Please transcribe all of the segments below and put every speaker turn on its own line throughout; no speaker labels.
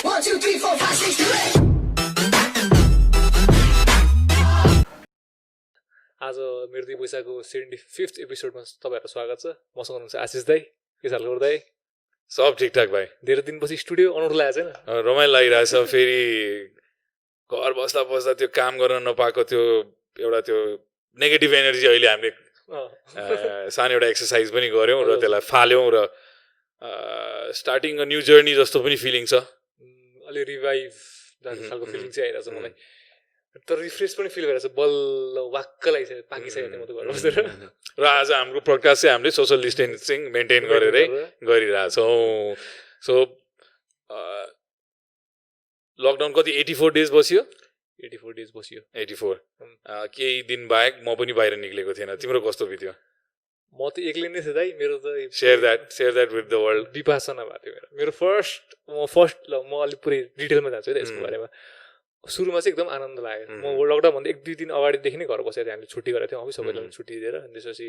1, 2, 3, 4, 5, 6, 7, 8.
आज Mero2Paisaको 75th एपिसोडमा तपाईहरुको स्वागत छ। मसँग हुनुहुन्छ आशिष दाइ। के छ हाल दाइ?
सब ठिकठाक भाइ।
धेरै दिनपछि स्टुडियो अनौठो लागेको छैन?
रमाइलो लागिरहेछ। फेरि घर बस्दा बस्दा त्यो काम गर्न नपाएको त्यो एउटा त्यो नेगेटिभ एनर्जी अहिले हामीले सानो एउटा एक्सर्साइज पनि गर्यौं र त्यसलाई फाल्यौं र स्टार्टिङ अ न्यू जर्नी जस्तो पनि फिलिङ छ।
अलि रिभाइभ खालको फिलिङ चाहिँ आइरहेछ मलाई। तर रिफ्रेश पनि फिल गरिरहेछ। बल्ल वाक्क लागिसक्यो, पाकिसक्यो म त घर बसेर।
र आज हाम्रो पडकास्ट चाहिँ हामीले सोशल डिस्टेन्सिङ मेन्टेन गरेरै गरिरहेछौँ। सो लकडाउन कति 84 डेज बसियो?
84 डेज बसियो।
84 केही दिन बाहेक म पनि बाहिर निक्लेको थिएन। तिम्रो कस्तो बित्यो?
म त एक्लै नै थिएँ दाइ। मेरो त
share that with the world.
Vipassana भएको थियो मेरो फर्स्ट म अलि पुरै डिटेलमा जान्छु है यसको बारेमा। सुरुमा चाहिँ एकदम आनन्द लाग्यो। म लकडाउन भन्दा 1-2 दिन अगाडिदेखि नै घर बसेको थिएँ। हामीले छुट्टी गरेको थियौँ अफिस सबैलाई छुट्टी दिएर। अनि त्यसपछि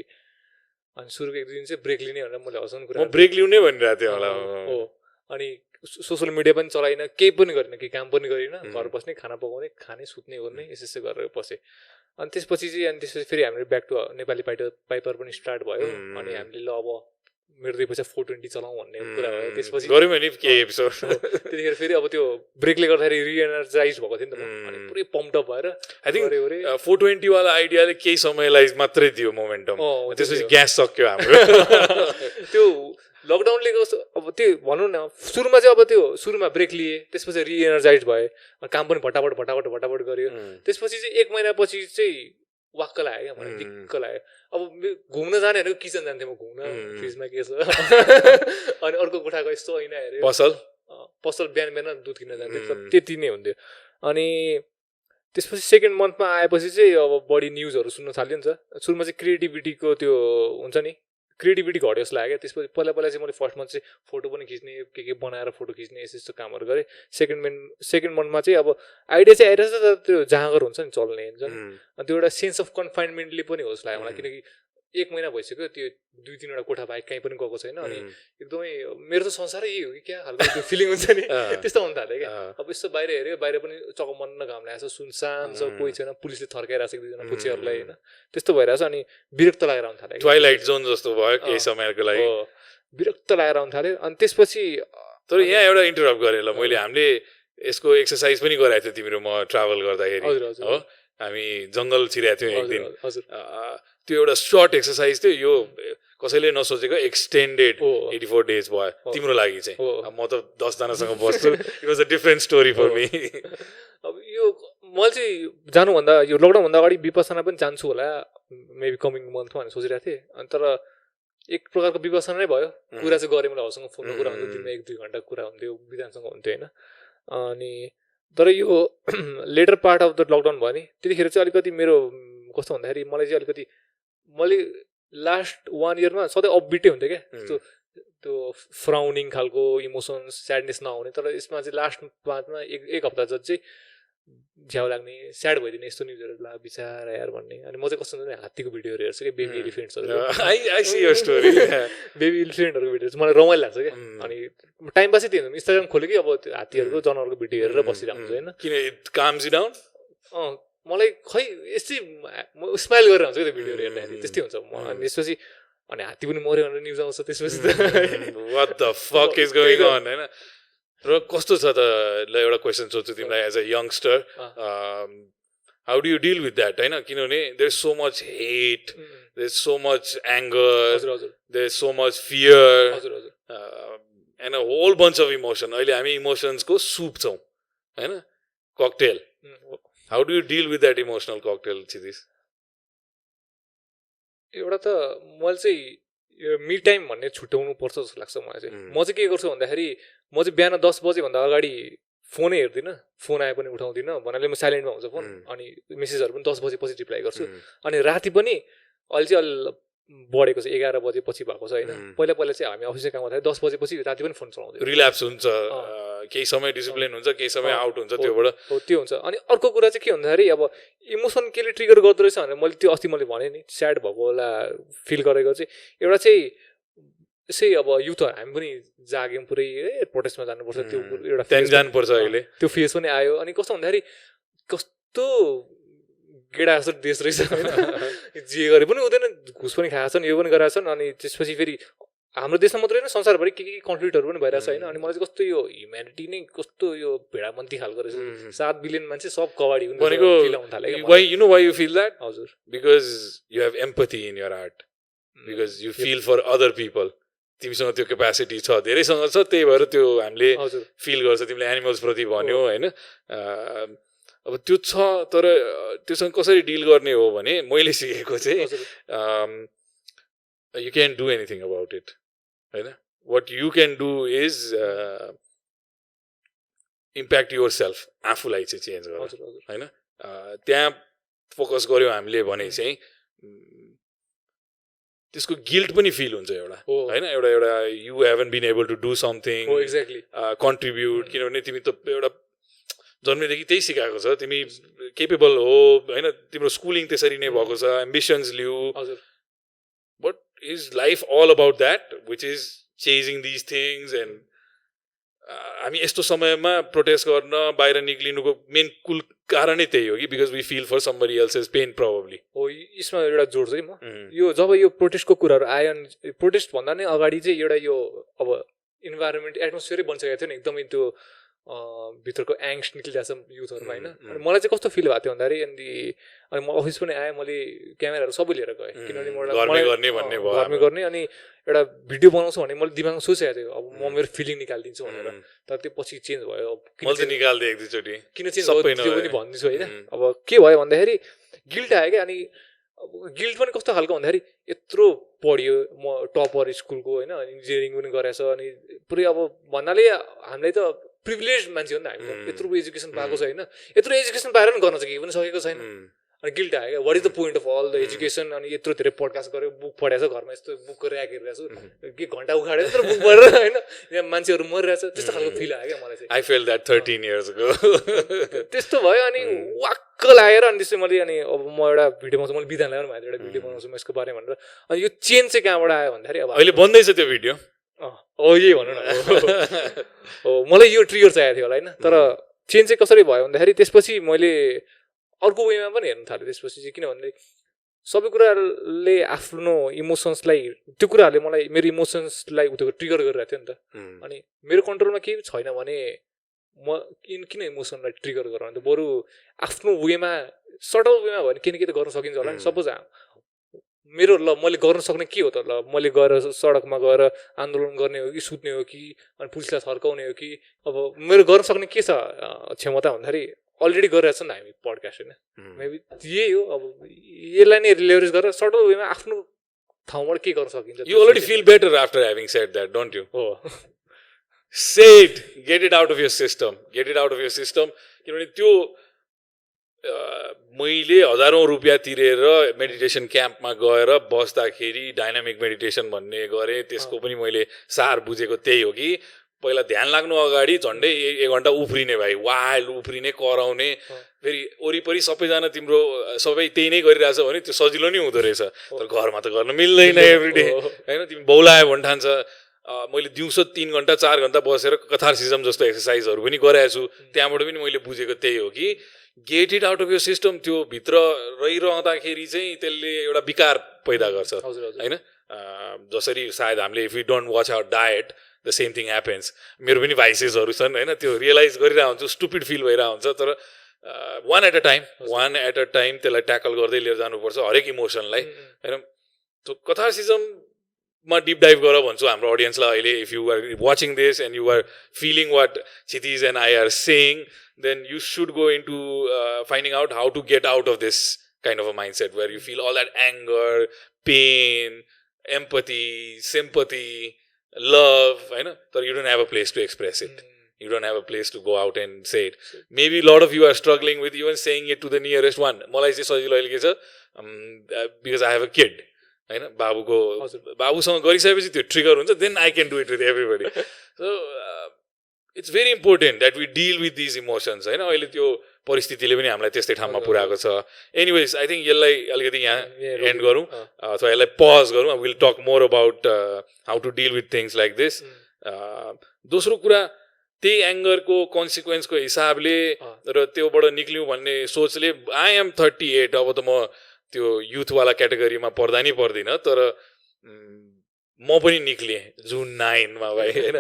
अनि सुरुको 1-2 दिन चाहिँ ब्रेक लिने भनेर मैले हँसाउने कुरा
म ब्रेक लिउने भनिरहेको थिएँ होला।
हो अनि सोसियल मिडिया पनि चलाइन, केही पनि गरिनँ, केही काम पनि गरिनँ। घर बस्ने, खाना पकाउने, खाने, सुत्ने गर्ने यसो गरेर बसेँ। अनि त्यसपछि फेरि हामीले ब्याक टु नेपाली पाइपर पनि स्टार्ट भयो। अनि हामीले ल अब Mero2Paisa 420 चलाउँ भन्ने कुरा भयो। त्यसपछि
गऱ्यौँ नि केही एपिसोड।
त्यतिखेर फेरि अब त्यो ब्रेकले गर्दाखेरि रिएनर्जाइज भएको थियो नि त म। अनि पुरै पम्प्ड अप भएर
आई थिङ्क 420 वाला आइडियाले केही समयलाई मात्रै दियो मोमेन्टम। त्यसपछि ग्यास सक्यो हाम्रो।
त्यो लकडाउनले अब त्यो भनौँ न सुरुमा चाहिँ अब त्यो सुरुमा ब्रेक लिए, त्यसपछि रिएनर्जाइज भए, काम पनि भटाभट गर्यो। त्यसपछि चाहिँ 1 महिनापछि चाहिँ वाक्क लाग्यो क्या मलाई, दिक्क लाग्यो। अब घुम्न जाने भनेको किचन जान्थेँ म घुम्न, फ्रिजमा के छ। अनि अर्को कोठाको यस्तो ऐना हेऱ्यो, पसल बिहान दुध किन्न जान्थेँ, त्यति नै हुन्थ्यो। अनि त्यसपछि सेकेन्ड मन्थमा आएपछि चाहिँ अब बढी न्युजहरू सुन्न थाल्यो नि त। सुरुमा चाहिँ क्रिएटिभिटीको त्यो हुन्छ नि, क्रिएटिभिटी घट्यो जस्तो लाग्यो। त्यसपछि पहिला चाहिँ मैले फर्स्ट मन्थ चाहिँ फोटो पनि खिच्ने, के बनाएर फोटो खिच्ने यस्तो कामहरू गरेँ। सेकेन्ड मन्थमा चाहिँ अब आइडिया चाहिँ आइरहेछ तर त्यो जाँगर हुन्छ नि चल्ने हुन्छ नि। अनि त्यो एउटा सेन्स अफ कन्फाइनमेन्टले पनि होस् लाग्यो मलाई। किनकि 1 महिना भइसक्यो त्यो 2-3 वटा कोठा बाहेक कहीँ पनि गएको छैन। अनि एकदमै मेरो त संसारै यही हो कि क्या खालको त्यो फिलिङ हुन्छ नि, त्यस्तो हुन थाल्यो क्या। अब यस्तो बाहिर हेऱ्यो, बाहिर पनि चकमन्न घाम लागेको छ, सुनसान छ, कोही छैन, पुलिसले थर्काइरहेको छ 1-2 जना पुच्छेहरूलाई होइन, त्यस्तो भइरहेछ। अनि विरक्त लागेर आउनु थाल्यो,
ट्वाइलाइट जोन जस्तो भयो केही समयको लागि,
विरक्त लागेर आउनु थाल्यो। अनि त्यसपछि
तर यहाँ एउटा इन्टरप्ट गरेँ ल मैले। हामीले यसको एक्सर्साइज पनि गराएको थियो तिम्रो म ट्राभल गर्दाखेरि हो। हामी जङ्गल छिरेको थियौँ एक दिन। त्यो एउटा सर्ट एक्सर्साइज थियो। यो कसैले नसोचेको एक्सटेन्डेड 84 डेज भयो तिम्रो लागि चाहिँ। म त 10 जनासँग बस्छु। It was a different story for me.
अब यो मैले चाहिँ जानुभन्दा यो लकडाउनभन्दा अगाडि विपसना पनि जान्छु होला मेबी कमिङ मन्थमा भनेर सोचिरहेको थिएँ। अनि तर एक प्रकारको विपसना नै भयो। कुरा चाहिँ गरेँ, मलाई हसँग फोनमा कुरा हुन्थ्यो, दिनमा 1-2 घन्टा कुरा हुन्थ्यो, विधानसँग हुन्थ्यो होइन। अनि तर यो latter part of the lockdown भयो नि, त्यतिखेर चाहिँ अलिकति मेरो कस्तो भन्दाखेरि मलाई चाहिँ अलिकति मैले लास्ट 1 इयरमा सधैँ अपबिटै हुन्थ्यो क्या। त्यो फ्राउनिङ खालको इमोसन्स, स्याडनेस नआउने। तर यसमा चाहिँ लास्ट पाँचमा एक हप्ता जति चाहिँ झ्याउ लाग्ने, स्याड भइदिने यस्तो न्युजहरू ला बिचारा यार भन्ने। अनि म चाहिँ कस्तो हुन्छ हात्तीको भिडियोहरू हेर्छु क्या, बेबी एलिफेन्ट्सहरू, बेबी एलिफेन्टहरूको भिडियोहरू मलाई रमाइलो लाग्छ क्या। अनि टाइम पासै त्यो हुन्छ, इन्स्टाग्राम खोल्यो कि अब त्यो हात्तीहरूको जनावरको भिडियो हेरेर बसिरहेको हुन्छ होइन।
किन इट काम्स यु डाउन?
मलाई खै यस्तै म स्माइल गरेर हुन्छ क्या त्यो भिडियोहरू हेर्दाखेरि, त्यस्तै हुन्छ म। अनि त्यसपछि अनि हात्ती पनि मऱ्यो भनेर न्युज आउँछ त्यसपछि त
what the fuck is going on होइन। र कस्तो छ त ल एउटा क्वेसन सोध्छु तिमीलाई as a youngster, how do you deal with that होइन? किनभने there is so much hate, there is so much anger, there is so much fear and a whole bunch of emotion. अहिले हामी इमोसन्सको soup छौँ होइन, cocktail. How do you deal with that emotional cocktail Kshitij?
एउटा त मैले चाहिँ यो मी टाइम भन्ने छुट्याउनु पर्छ जस्तो लाग्छ मलाई चाहिँ। म चाहिँ के गर्छु भन्दाखेरि म चाहिँ बिहान 10 बजेभन्दा अगाडि फोनै हेर्दिनँ, फोन आए पनि उठाउँदिनँ भन्नाले म साइलेन्टमा हुन्छ फोन। अनि मेसेजहरू पनि 10 बजेपछि रिप्लाई गर्छु। अनि राति पनि अहिले चाहिँ बढेको छ, 11 बजेपछि भएको छ होइन। पहिला चाहिँ हामी अफिसमा काम गर्दाखेरि 10 बजेपछि राति पनि फोन चलाउँथ्यो।
रिल्याप्स हुन्छ, केही समय डिसिप्लिन हुन्छ, केही समय आउट हुन्छ, त्योबाट
त्यो हुन्छ। अनि अर्को कुरा चाहिँ के भन्दाखेरि अब इमोसन केले ट्रिगर गर्दो रहेछ भनेर मैले त्यो अस्ति मैले भने नि, स्याड भएको होला फिल गरेको चाहिँ एउटा चाहिँ यसै अब युथहरू हामी पनि जाग्यौँ पुरै प्रोटेस्टमा जानुपर्छ त्यो एउटा
त्यहाँदेखि जानुपर्छ अहिले
त्यो फेज पनि आयो अनि कस्तो भन्दाखेरि कस्तो गेडा जस्तो देश रहेछ होइन जे गरे पनि हुँदैन घुस पनि खाएका छन् यो पनि गरेका छन् अनि त्यसपछि फेरि हाम्रो देशमा मात्रै होइन संसारभरि के कन्फ्लिक्टहरू पनि भइरहेछ होइन अनि मलाई चाहिँ कस्तो यो ह्युम्यानिटी नै कस्तो यो भेडामन्ती खालको रहेछ 7 बिलियन मान्छे सब कबाडी
भनेको why you feel that
हजुर
because you have empathy in your heart because you feel for other people तिमीसँग त्यो क्यापेसिटी छ धेरैसँग छ त्यही भएर त्यो हामीले फिल गर्छ तिमीले एनिमल्स प्रति भन्यो होइन अब त्यो छ तर त्योसँग कसरी डिल गर्ने हो भने मैले सिकेको चाहिँ you can't do anything about it होइन what you can do is impact yourself आफूलाई चाहिँ चेन्ज गर होइन त्यहाँ फोकस गर्यो हामीले भने चाहिँ त्यसको गिल्ट पनि फिल हुन्छ एउटा होइन एउटा you haven't been able to do something contribute किनभने तिमी त एउटा जन्मेदेखि त्यही सिकाएको छ तिमी केपेबल हो होइन तिम्रो स्कुलिङ त्यसरी नै भएको छ एम्बिसन्स लिऊ but is life all about that which is chasing these things and हामी यस्तो समयमा प्रोटेस्ट गर्न बाहिर निक्लिनुको मेन कुल कारणै त्यही हो कि because we feel for somebody else's pain probably
हो यसमा एउटा जोड्छु है म यो जब यो प्रोटेस्टको कुराहरू आयो अनि प्रोटेस्ट भन्दा नै अगाडि चाहिँ एउटा यो अब इन्भाइरोमेन्ट एटमोस्फियरै बनिसकेको थियो नि एकदमै त्यो भित्रको एङ्स निक्लिरहेको छ युथहरूमा होइन अनि मलाई चाहिँ कस्तो फिल भएको थियो भन्दाखेरि अनि म अफिस पनि आएँ मैले क्यामेराहरू सबै लिएर गएँ किनभने घरमै गर्ने अनि एउटा भिडियो बनाउँछु भने मैले दिमागमा सोचेको थियो अब म मेरो फिलिङ निकालिदिन्छु भनेर तर त्यो पछि चेन्ज भयो किन चेन्ज भयो त्यो पनि भनिदिन्छु होइन अब के भयो भन्दाखेरि गिल्ट आयो क्या अनि गिल्ट पनि कस्तो खालको भन्दाखेरि यत्रो पढ्यो म टपर स्कुलको होइन इन्जिनियरिङ पनि गरेछ अनि पुरै अब भन्नाले हामीलाई त प्रिभिलेज मान्छे हो नि त हामी यत्रो एजुकेसन पाएको छ होइन यत्रो एजुकेसन पाएर पनि गर्न चाहिँ केही पनि सकेको छैन अनि गिल्ट आयो क्या what is the point of all the education अनि यत्रो धेरै पडकास्ट गऱ्यो बुक पढाएको छ घरमा यस्तो बुकको ऱ्याक हेरिरहेको छु के घन्टा उखाडेर यत्रो बुक पढेर होइन यहाँ मान्छेहरू मरिरहेछ त्यस्तो खालको फिल आयो क्या मलाई चाहिँ
I fail that 13 years ago
त्यस्तो भयो अनि वाक्क लागेर अनि त्यसै मैले अनि अब म एउटा भिडियो बनाउँछु मैले विधान लगाएर भाइ एउटा भिडियो बनाउँछु म यसको बारेमा भनेर अनि यो चेन्ज चाहिँ कहाँबाट आयो भन्दाखेरि अब
अहिले बन्दैछ त्यो भिडियो
यही भनौँ न मलाई यो ट्रिगर चाहिएको थियो होला होइन तर चेन्ज चाहिँ कसरी भयो भन्दाखेरि त्यसपछि मैले अर्को वेमा पनि हेर्नु थालेँ त्यसपछि चाहिँ किनभने सबै कुराले आफ्नो इमोसन्सलाई त्यो कुराहरूले मलाई मेरो इमोसन्सलाई त्यो ट्रिगर गरिरहेको थियो नि त अनि मेरो कन्ट्रोलमा केही छैन भने म किन इमोसनलाई ट्रिगर गराउनु त बरु आफ्नो वेमा सटल वेमा भयो भने के न के त गर्न सकिन्छ होला नि सपोज मेरो ल मैले गर्न सक्ने के हो त ल मैले गएर सडकमा गएर आन्दोलन गर्ने हो कि सुत्ने हो कि अनि पुलिसलाई थर्काउने हो कि अब मेरो गर्न सक्ने के छ क्षमता भन्दाखेरि अलरेडी गरिरहेछ नि हामी पडकास्ट होइन मेबी यही हो अब यसलाई नै लेभरेज गरेर सटल वेमा आफ्नो ठाउँबाट के गर्न सकिन्छ
you already feel better after having said that don't you
हो
say it get it out of your system किनभने त्यो मैले हजारौँ रुपियाँ तिरेर मेडिटेसन क्याम्पमा गएर बस्दाखेरि डाइनामिक मेडिटेसन भन्ने गरेँ त्यसको पनि मैले सार बुझेको त्यही हो कि पहिला ध्यान लाग्नु अगाडि झन्डै 1 घन्टा उफ्रिने भाइ वाइल्ड उफ्रिने कराउने फेरि वरिपरि सबैजना तिम्रो सबै त्यही नै गरिरहेछ भने त्यो सजिलो नै हुँदो रहेछ तर घरमा त गर्न मिल्दैन एभ्रिडे होइन तिमी बौलायो भने ठान्छ मैले दिउँसो 3 घन्टा 4 घन्टा बसेर कथार्सिजम जस्तो एक्सर्साइजहरू पनि गरेको छु त्यहाँबाट पनि मैले बुझेको त्यही हो कि get it out of your system त्यो भित्र रहिरहँदाखेरि चाहिँ त्यसले एउटा विकार पैदा गर्छ होइन जसरी सायद हामीले if you don't watch our diet the same thing happens मेरो पनि भाइसेसहरू छन् होइन त्यो रियलाइज गरिरहेको हुन्छु स्टुपिड फिल भइरहेको हुन्छ तर वान एट अ टाइम त्यसलाई ट्याकल गर्दै लिएर जानुपर्छ हरेक इमोसनलाई होइन त्यो कथार्सिजममा डिप डाइभ गर भन्छु हाम्रो अडियन्सलाई अहिले if you are watching this and you are feeling what Kshitij and I are saying then you should go into finding out how to get out of this kind of a mindset where you feel all that anger, pain, empathy, sympathy, love, but you don't have a place to express it. You don't have a place to go out and say it. Maybe a lot of you are struggling with even saying it to the nearest one. Malai चाहिँ सजिलो अहिले के छ because I have a kid. होइन बाबुसँग गरिसकेपछि त्यो trigger हुन्छ then I can do it with everybody. So it's very important that we deal with these emotions होइन अहिले त्यो परिस्थितिले पनि हामीलाई त्यस्तै ठाउँमा पुऱ्याएको छ एनिवेज आई थिङ्क यसलाई अलिकति यहाँ एन्ड गरौँ अथवा यसलाई पज गरौँ will talk more about how to deal with things like this दोस्रो कुरा त्यही एङ्गरको कन्सिक्वेन्सको हिसाबले र त्योबाट निक्ल्यौँ भन्ने सोचले आई एम 38 अब त म त्यो युथवाला क्याटेगोरीमा पर्दा नि पर्दिनँ तर म पनि निक्लिएँ जुन 9 मा भाइ होइन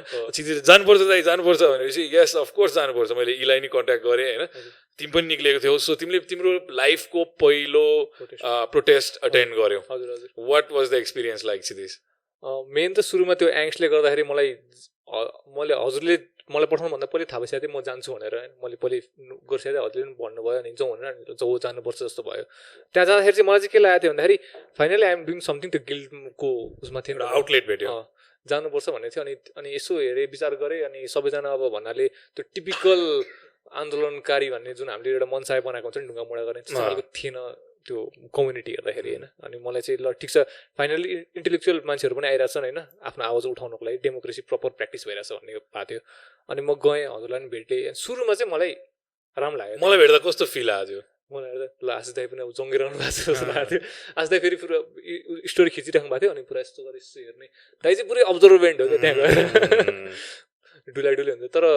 जानुपर्छ दाइ जानुपर्छ भनेपछि यस अफकोर्स जानुपर्छ मैले इलाई नि कन्ट्याक्ट गरेँ होइन तिमी पनि निक्लिएको थियौ सो तिमीले तिम्रो लाइफको पहिलो प्रोटेस्ट अटेन्ड गर्यौ what was the experience like Kshitij
मेन त सुरुमा त्यो एङ्सले गर्दाखेरि मैले हजुरले मलाई पठाउनुभन्दा पहिले थाहा भइसकेको थिएँ म जान्छु भनेर मैले पहिले गरिसकेको थिएँ हजुरले पनि भन्नुभयो अनि जाउँ भनेर जानुपर्छ जस्तो भयो त्यहाँ जाँदाखेरि चाहिँ मलाई चाहिँ के लागेको थियो भन्दाखेरि फाइनली आइएम डुइङ समथिङ त्यो गिल्डको उसमा थियो
आउटलेट भेट्यो
जानुपर्छ भन्ने थियो अनि यसो हेरेँ विचार गरेँ अनि सबैजना अब भन्नाले त्यो टिपिकल आन्दोलनकारी भन्ने जुन हामीले एउटा मनसाय बनाएको हुन्छ नि ढुङ्गा मुढा गर्ने त्यस्तो खालको थिएन त्यो कम्युनिटी हेर्दाखेरि होइन अनि मलाई चाहिँ ल ठिक छ फाइनली इन्टेलेक्चुअल मान्छेहरू पनि आइरहेछन् होइन आफ्नो आवाज उठाउनको लागि डेमोक्रेसी प्रपर प्र्याक्टिस भइरहेछ भन्ने भएको थियो अनि म गएँ हजुरलाई पनि भेटेँ सुरुमा चाहिँ मलाई राम्रो लाग्यो
मलाई भेट्दा कस्तो फिल आयो
मलाई हेर्दा ल आशिष दाइ पनि अब जङ्गिरहनु भएको छ जस्तो लागेको थियो आशिष दाइ फेरि पुरा स्टोरी खिचिराख्नु भएको थियो अनि पुरा यस्तो गरेर यस्तो हेर्ने दाइ चाहिँ पुरै अब्जर्भेन्ट हो क्या त्यहाँ गएर डुलाइ हुन्छ तर